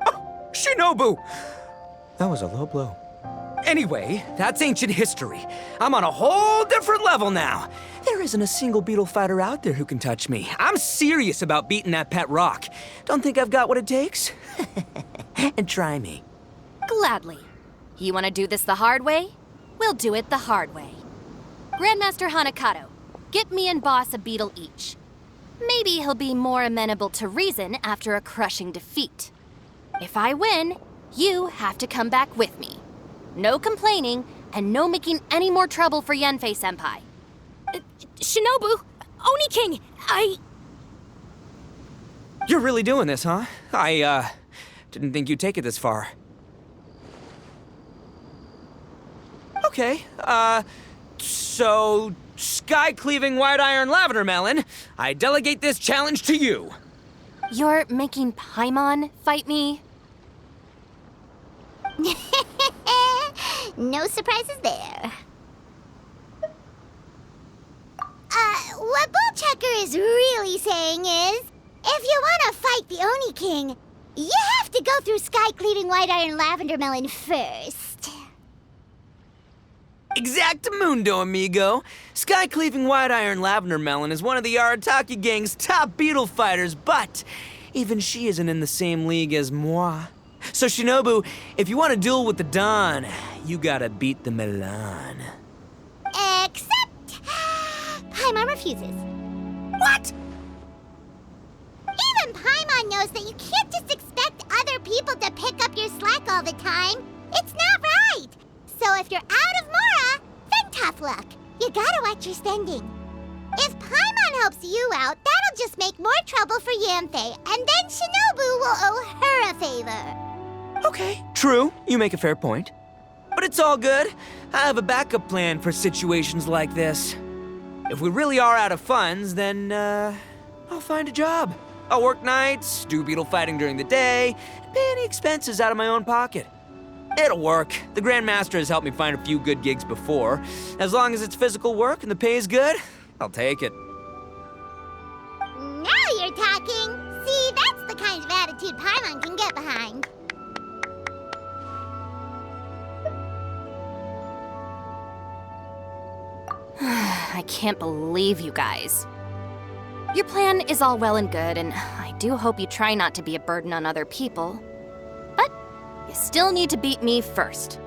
Oh, Shinobu! That was a low blow. Anyway, that's ancient history. I'm on a whole different level now. There isn't a single beetle fighter out there who can touch me. I'm serious about beating that pet rock. Don't think I've got what it takes? And try me. Gladly. You want to do this the hard way? We'll do it the hard way. Grandmaster Hanakato, get me and Boss a beetle each. Maybe he'll be more amenable to reason after a crushing defeat. If I win, you have to come back with me. No complaining, and no making any more trouble for Yanfei-senpai. Shinobu! Oni King! You're really doing this, huh? I didn't think you'd take it this far. Okay, so, sky-cleaving white iron lavender melon, I delegate this challenge to you. You're making Paimon fight me? No surprises there. What Bullchecker is really saying is, if you want to fight the Oni King, you have to go through sky-cleaving white iron lavender melon first. Exactamundo, amigo. Sky-cleaving white iron lavender melon is one of the Arataki gang's top beetle fighters, but even she isn't in the same league as moi. So Shinobu, if you want to duel with the Don, you gotta beat the Milan. Except... Paimon refuses. What? Even Paimon knows that you can't just expect other people to pick up your slack all the time. It's not right. So if you're out of Mora, then tough luck. You gotta watch your spending. If Paimon helps you out, that'll just make more trouble for Yanfei, and then Shinobu will owe her a favor. Okay, true. You make a fair point. But it's all good. I have a backup plan for situations like this. If we really are out of funds, then, I'll find a job. I'll work nights, do beetle fighting during the day, and pay any expenses out of my own pocket. It'll work. The Grandmaster has helped me find a few good gigs before. As long as it's physical work and the pay is good, I'll take it. Now you're talking. See, that's the kind of attitude Paimon can get behind. I can't believe you guys. Your plan is all well and good, and I do hope you try not to be a burden on other people. But you still need to beat me first.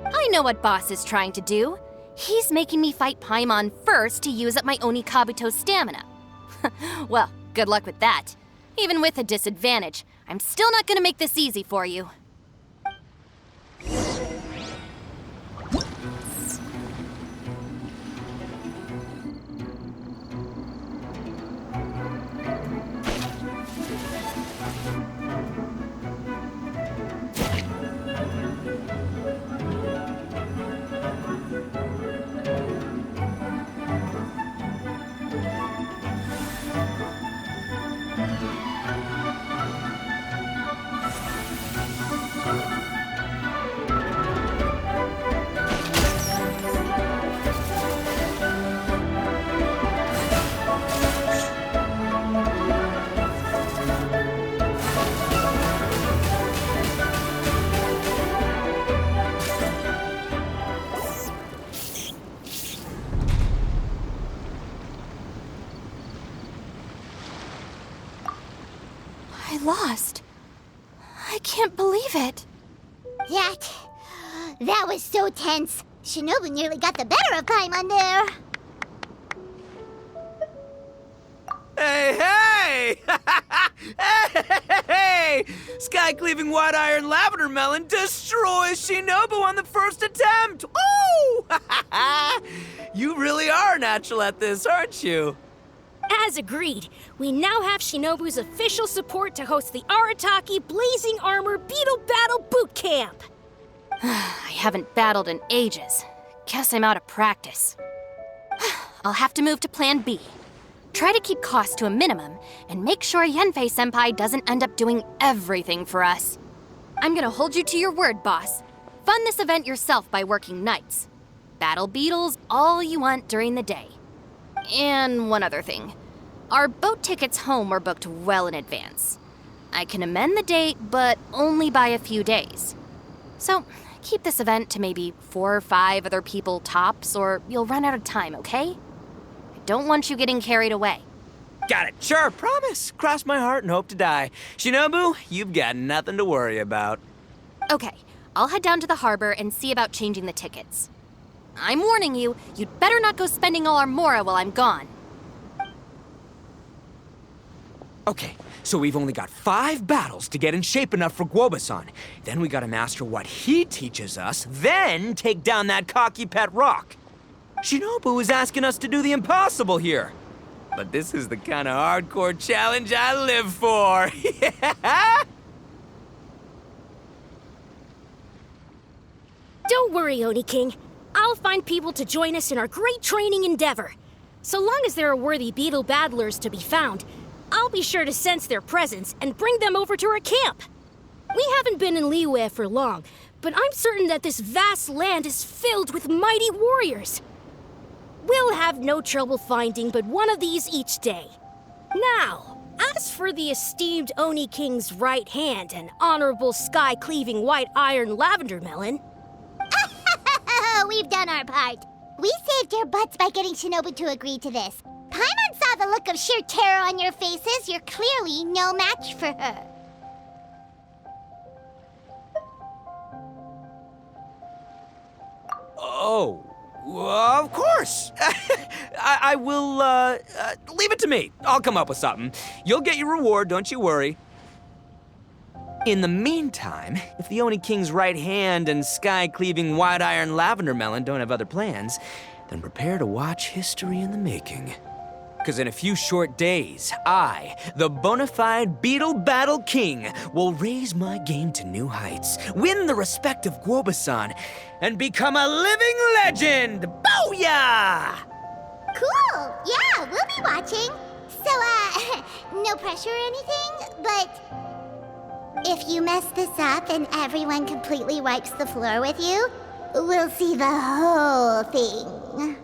I know what Boss is trying to do. He's making me fight Paimon first to use up my Onikabuto stamina. Well, good luck with that. Even with a disadvantage, I'm still not gonna make this easy for you. I lost. I can't believe it. That was so tense. Shinobu nearly got the better of Paimon there. Hey! Hey! Sky-cleaving white iron lavender melon destroys Shinobu on the first attempt! Woo! You really are natural at this, aren't you? As agreed, we now have Shinobu's official support to host the Arataki Blazing Armor Beetle Battle Boot Camp. I haven't battled in ages. Guess I'm out of practice. I'll have to move to Plan B. Try to keep costs to a minimum, and make sure Yanfei-senpai doesn't end up doing everything for us. I'm gonna hold you to your word, boss. Fund this event yourself by working nights. Battle beetles all you want during the day. And one other thing. Our boat tickets home were booked well in advance. I can amend the date, but only by a few days. So, keep this event to maybe 4 or 5 other people tops, or you'll run out of time, okay? I don't want you getting carried away. Got it. Sure, promise. Cross my heart and hope to die. Shinobu, you've got nothing to worry about. Okay, I'll head down to the harbor and see about changing the tickets. I'm warning you, you'd better not go spending all our mora while I'm gone. Okay, so we've only got 5 battles to get in shape enough for Guoba-san. Then we gotta master what he teaches us, then take down that cocky pet rock. Shinobu is asking us to do the impossible here. But this is the kind of hardcore challenge I live for. Yeah! Don't worry, Oni King. I'll find people to join us in our great training endeavor. So long as there are worthy beetle battlers to be found, I'll be sure to sense their presence and bring them over to our camp. We haven't been in Liyue for long, but I'm certain that this vast land is filled with mighty warriors. We'll have no trouble finding but one of these each day. Now, as for the esteemed Oni King's right hand and honorable sky-cleaving white iron lavender melon... We've done our part. We saved your butts by getting Shinobu to agree to this. Paimon saw the look of sheer terror on your faces. You're clearly no match for her. Oh, of course. I will, leave it to me. I'll come up with something. You'll get your reward, don't you worry. In the meantime, if the Oni King's right hand and sky-cleaving white iron lavender melon don't have other plans, then prepare to watch history in the making. Because in a few short days, I, the bona fide Beetle Battle King, will raise my game to new heights, win the respect of Guoba-san, and become a living legend! Booyah! Cool. Yeah, we'll be watching. So, no pressure or anything, but... if you mess this up and everyone completely wipes the floor with you, we'll see the whole thing.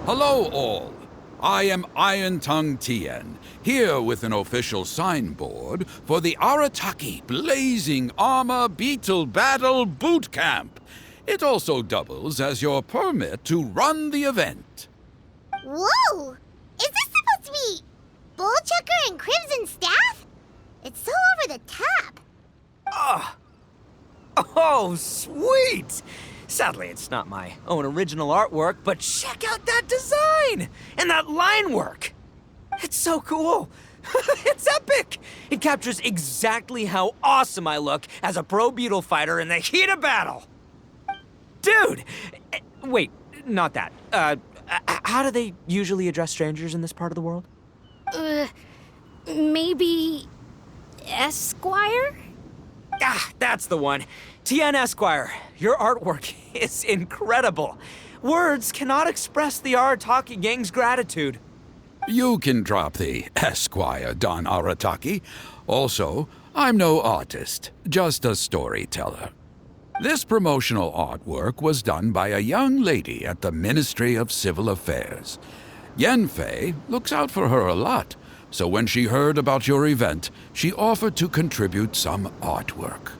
Hello all, I am Iron Tongue Tien, here with an official signboard for the Arataki Blazing Armor Beetle Battle Boot Camp. It also doubles as your permit to run the event. Whoa! Is this supposed to be Bullchucker and Crimson Staff? It's so over the top. Oh, sweet! Sadly, it's not my own original artwork, but check out that design! And that line work! It's so cool! It's epic! It captures exactly how awesome I look as a pro Beetle fighter in the heat of battle! Dude! Wait, not that. How do they usually address strangers in this part of the world? Maybe Esquire? Ah, that's the one. TN Esquire, your artwork is incredible. Words cannot express the Arataki gang's gratitude. You can drop the Esquire, Don Arataki. Also, I'm no artist, just a storyteller. This promotional artwork was done by a young lady at the Ministry of Civil Affairs. Yenfei looks out for her a lot, so when she heard about your event, she offered to contribute some artwork.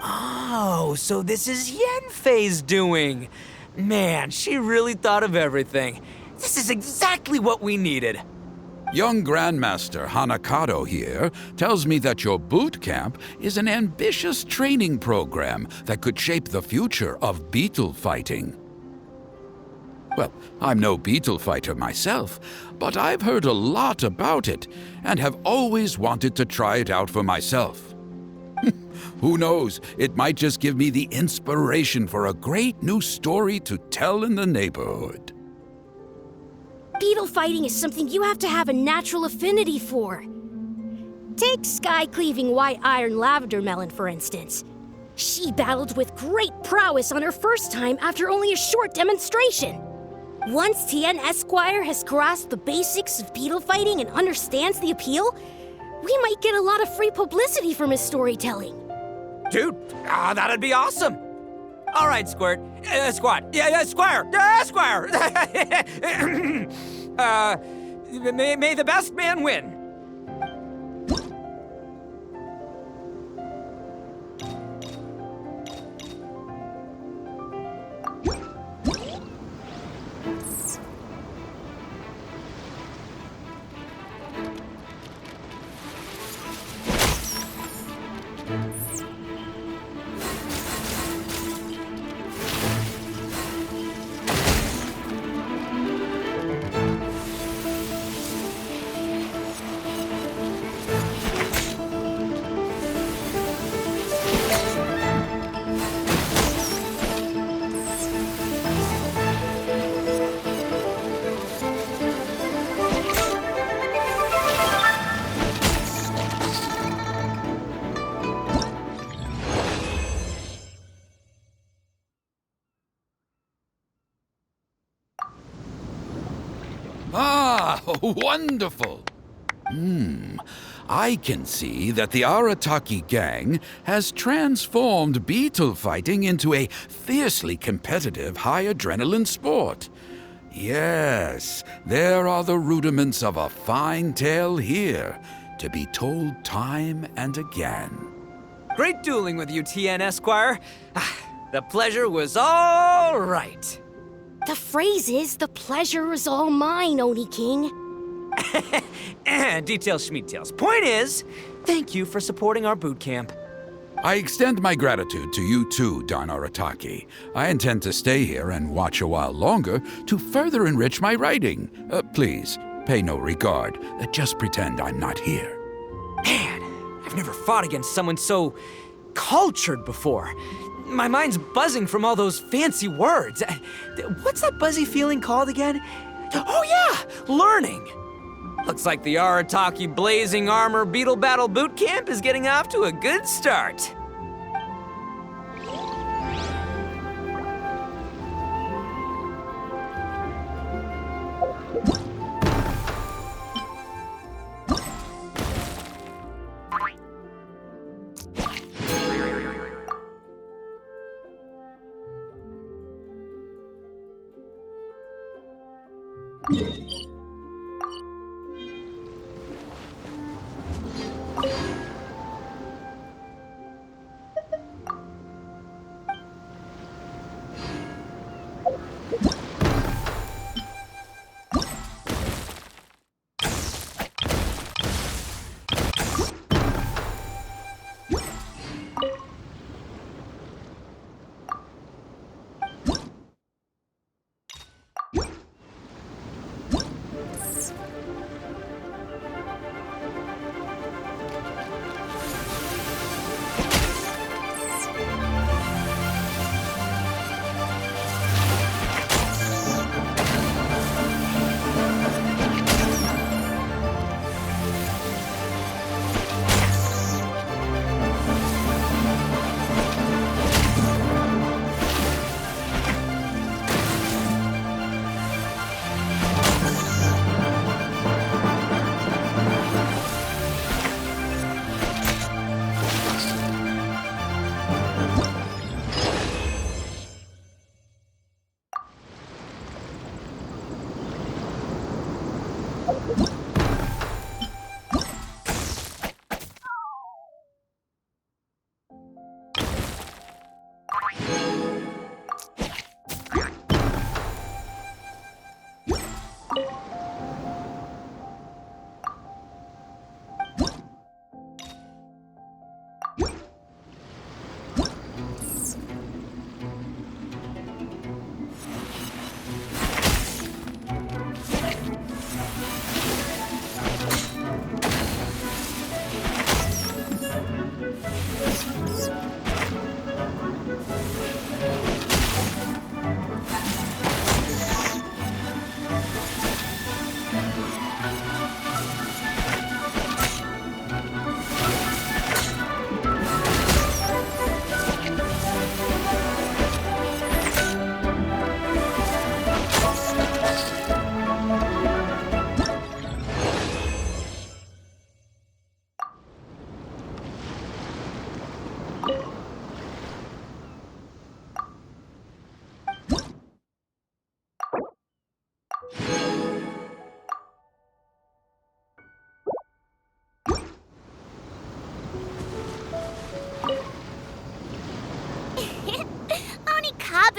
Oh, so this is Yenfei's doing. Man, she really thought of everything. This is exactly what we needed. Young Grandmaster Hanakado here tells me that your boot camp is an ambitious training program that could shape the future of beetle fighting. Well, I'm no beetle fighter myself, but I've heard a lot about it and have always wanted to try it out for myself. Who knows, it might just give me the inspiration for a great new story to tell in the neighborhood. Beetle fighting is something you have to have a natural affinity for. Take sky-cleaving white iron lavender melon, for instance. She battled with great prowess on her first time after only a short demonstration. Once Tien Esquire has grasped the basics of beetle fighting and understands the appeal, we might get a lot of free publicity from his storytelling. Dude, that'd be awesome. All right, Squirt. Squad. Yeah, Squire. Squire. May the best man win. Ah, wonderful! I can see that the Arataki gang has transformed beetle fighting into a fiercely competitive high-adrenaline sport. Yes, there are the rudiments of a fine tale here, to be told time and again. Great dueling with you, TN Esquire. The pleasure was all right. The phrase is, the pleasure is all mine, Oni King. Details schmeetails. Point is, thank you for supporting our boot camp. I extend my gratitude to you too, Don Arataki. I intend to stay here and watch a while longer to further enrich my writing. Please, pay no regard. Just pretend I'm not here. Man, I've never fought against someone so cultured before. My mind's buzzing from all those fancy words. What's that buzzy feeling called again? Oh yeah, learning. Looks like the Arataki Blazing Armor Beetle Battle Boot Camp is getting off to a good start.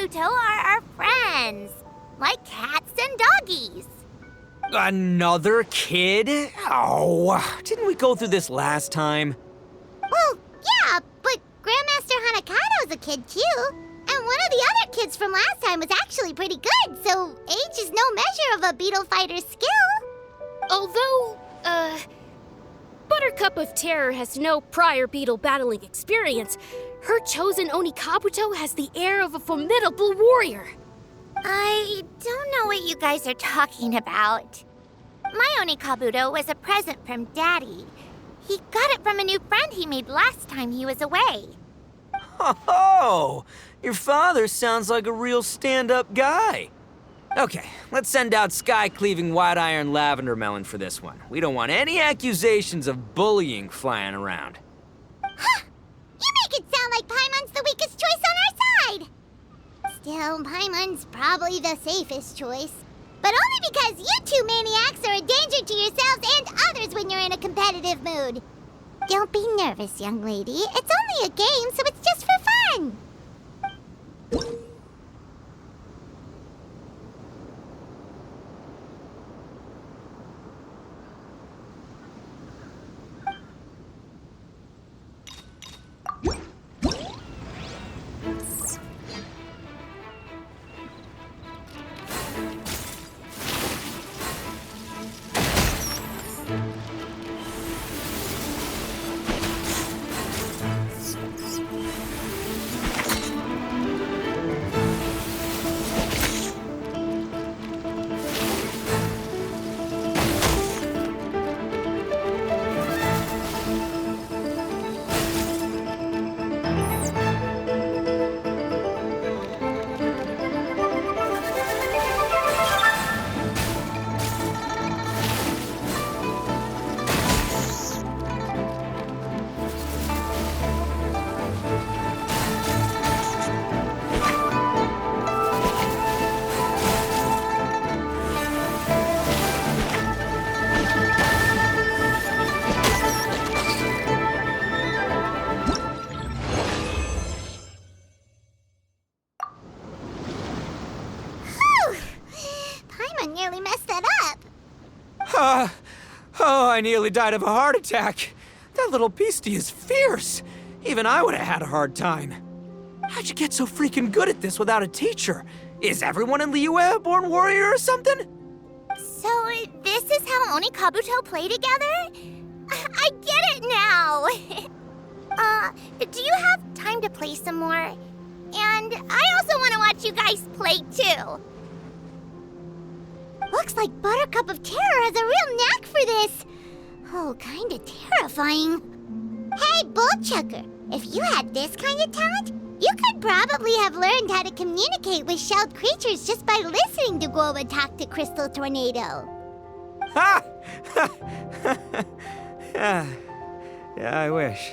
Onikabuto are our friends, like cats and doggies. Another kid? Oh, didn't we go through this last time? Well, yeah, but Grandmaster Hanakado's a kid too. And one of the other kids from last time was actually pretty good, so age is no measure of a beetle fighter's skill. Although, Buttercup of Terror has no prior beetle battling experience, her chosen Onikabuto has the air of a formidable warrior. I don't know what you guys are talking about. My Onikabuto was a present from Daddy. He got it from a new friend he made last time he was away. Oh, your father sounds like a real stand-up guy. Okay, let's send out Sky-Cleaving White Iron Lavender Melon for this one. We don't want any accusations of bullying flying around. Huh! You make it sound like Paimon's the weakest choice on our side! Still, Paimon's probably the safest choice. But only because you two maniacs are a danger to yourselves and others when you're in a competitive mood. Don't be nervous, young lady. It's only a game, so it's just for fun. Oh, I nearly died of a heart attack. That little beastie is fierce. Even I would have had a hard time. How'd you get so freaking good at this without a teacher? Is everyone in Liyue a born warrior or something? So, this is how Onikabuto play together? I get it now! Do you have time to play some more? And I also want to watch you guys play too. Looks like Buttercup of Terror has a real knack for this. Oh, kinda terrifying. Hey, Bullchucker, if you had this kind of talent, you could probably have learned how to communicate with shelled creatures just by listening to Guoba talk to Crystal Tornado. Ha! Yeah, I wish.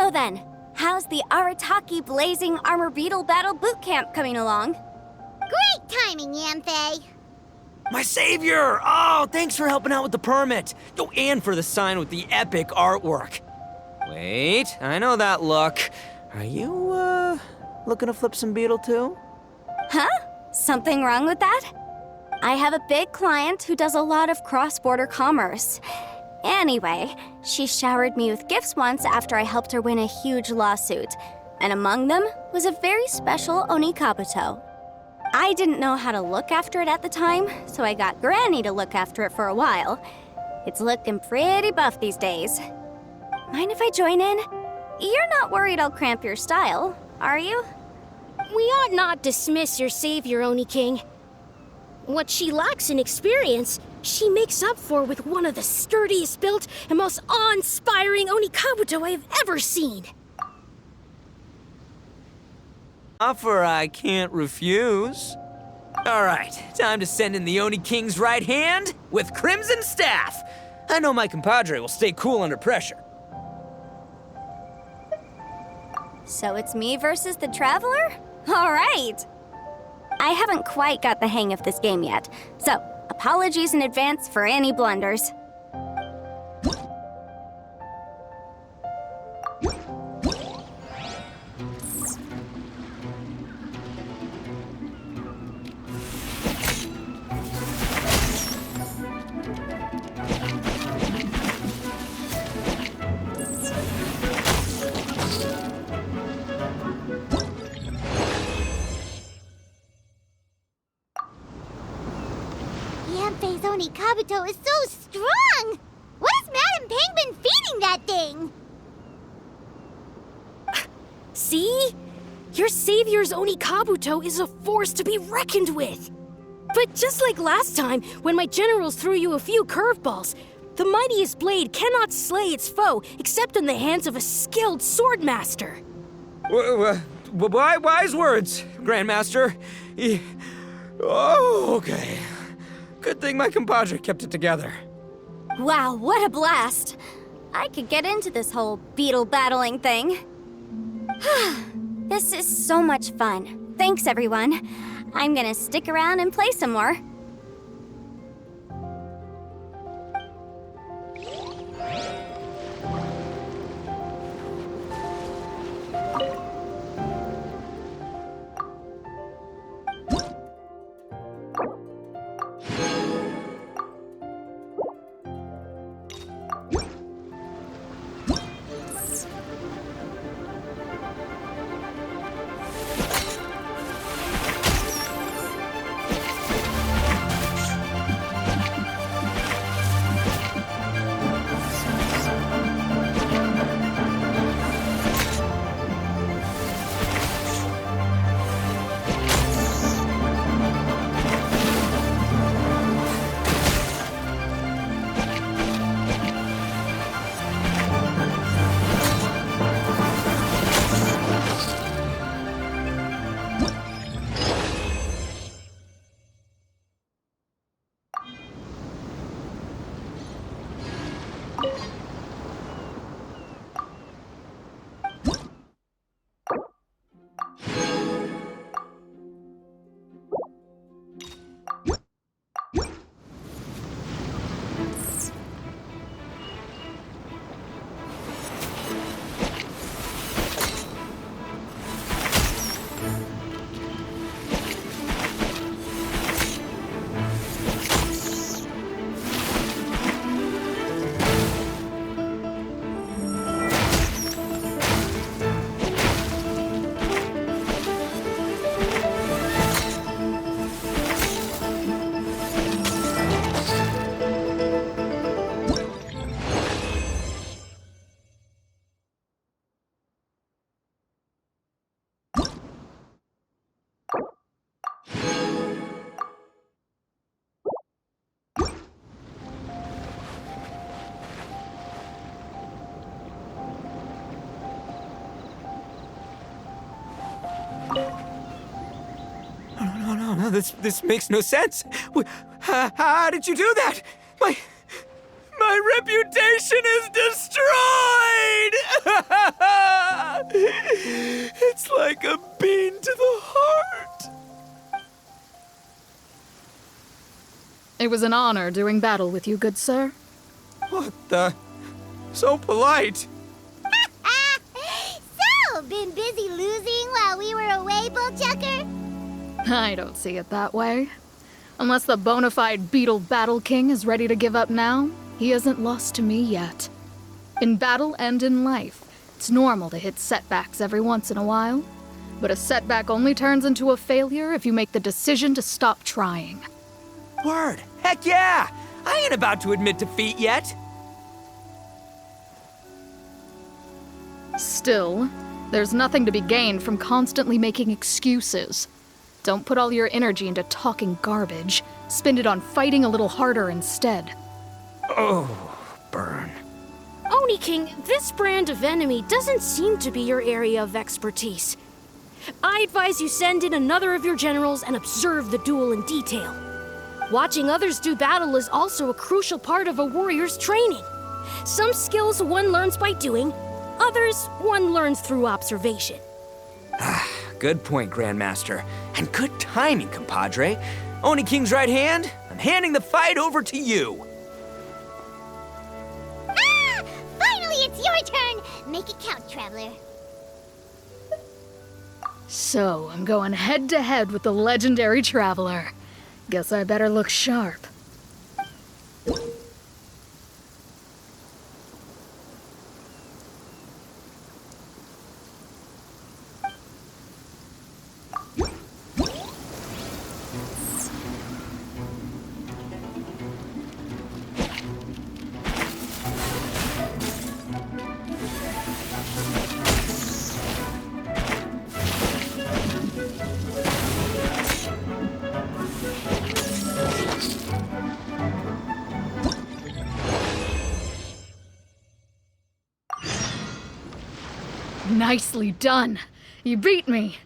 So then, how's the Arataki Blazing Armor Beetle Battle Boot Camp coming along? Great timing, Yanthe. My savior! Oh, thanks for helping out with the permit. Oh, and for the sign with the epic artwork. Wait, I know that look. Are you, looking to flip some Beetle too? Huh? Something wrong with that? I have a big client who does a lot of cross-border commerce. Anyway, she showered me with gifts once after I helped her win a huge lawsuit, and among them was a very special Oni Kabuto. I didn't know how to look after it at the time, so I got Granny to look after it for a while. It's looking pretty buff these days. Mind if I join in? You're not worried I'll cramp your style, are you? We ought not dismiss your savior, Oni King. What she lacks in experience, she makes up for with one of the sturdiest built and most awe-inspiring Oni Kabuto I have ever seen. Offer I can't refuse. All right, time to send in the Oni King's right hand with Crimson Staff. I know my compadre will stay cool under pressure. So it's me versus the Traveler? All right. I haven't quite got the hang of this game yet, so apologies in advance for any blunders. Yanfei's Oni Kabuto is so strong! What has Madam Ping been feeding that thing? See? Your savior's Oni Kabuto is a force to be reckoned with. But just like last time, when my generals threw you a few curveballs, the mightiest blade cannot slay its foe except in the hands of a skilled swordmaster. Wise words, Grandmaster. Oh, okay. Good thing my compadre kept it together. Wow, what a blast! I could get into this whole beetle battling thing. This is so much fun. Thanks, everyone. I'm gonna stick around and play some more. No, this makes no sense. How did you do that? My reputation is destroyed! It's like a bean to the heart. It was an honor doing battle with you, good sir. What the? So polite. So, been busy losing while we were away, Bullchucker? I don't see it that way. Unless the bona fide Beetle Battle King is ready to give up now, he hasn't lost to me yet. In battle and in life, it's normal to hit setbacks every once in a while. But a setback only turns into a failure if you make the decision to stop trying. Word. Heck yeah! I ain't about to admit defeat yet. Still, there's nothing to be gained from constantly making excuses. Don't put all your energy into talking garbage. Spend it on fighting a little harder instead. Oh, burn. Oni King, this brand of enemy doesn't seem to be your area of expertise. I advise you send in another of your generals and observe the duel in detail. Watching others do battle is also a crucial part of a warrior's training. Some skills one learns by doing, others one learns through observation. Good point, Grandmaster. And good timing, compadre. Oni King's right hand, I'm handing the fight over to you. Ah! Finally, it's your turn! Make it count, Traveler. So, I'm going head-to-head with the legendary Traveler. Guess I better look sharp. Nicely done. You beat me.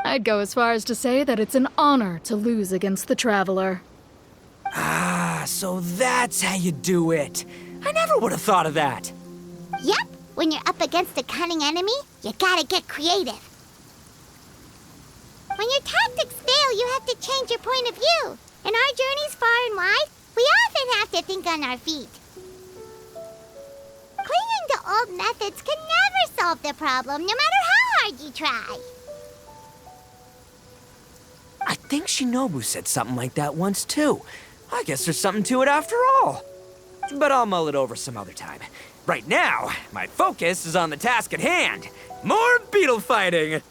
I'd go as far as to say that it's an honor to lose against the Traveler. Ah, so that's how you do it. I never would have thought of that. Yep, when you're up against a cunning enemy, you gotta get creative. When your tactics fail, you have to change your point of view. In our journeys far and wide, we often have to think on our feet. Clinging to old methods can never solve the problem, no matter how hard you try. I think Shinobu said something like that once, too. I guess there's something to it after all. But I'll mull it over some other time. Right now, my focus is on the task at hand. More beetle fighting!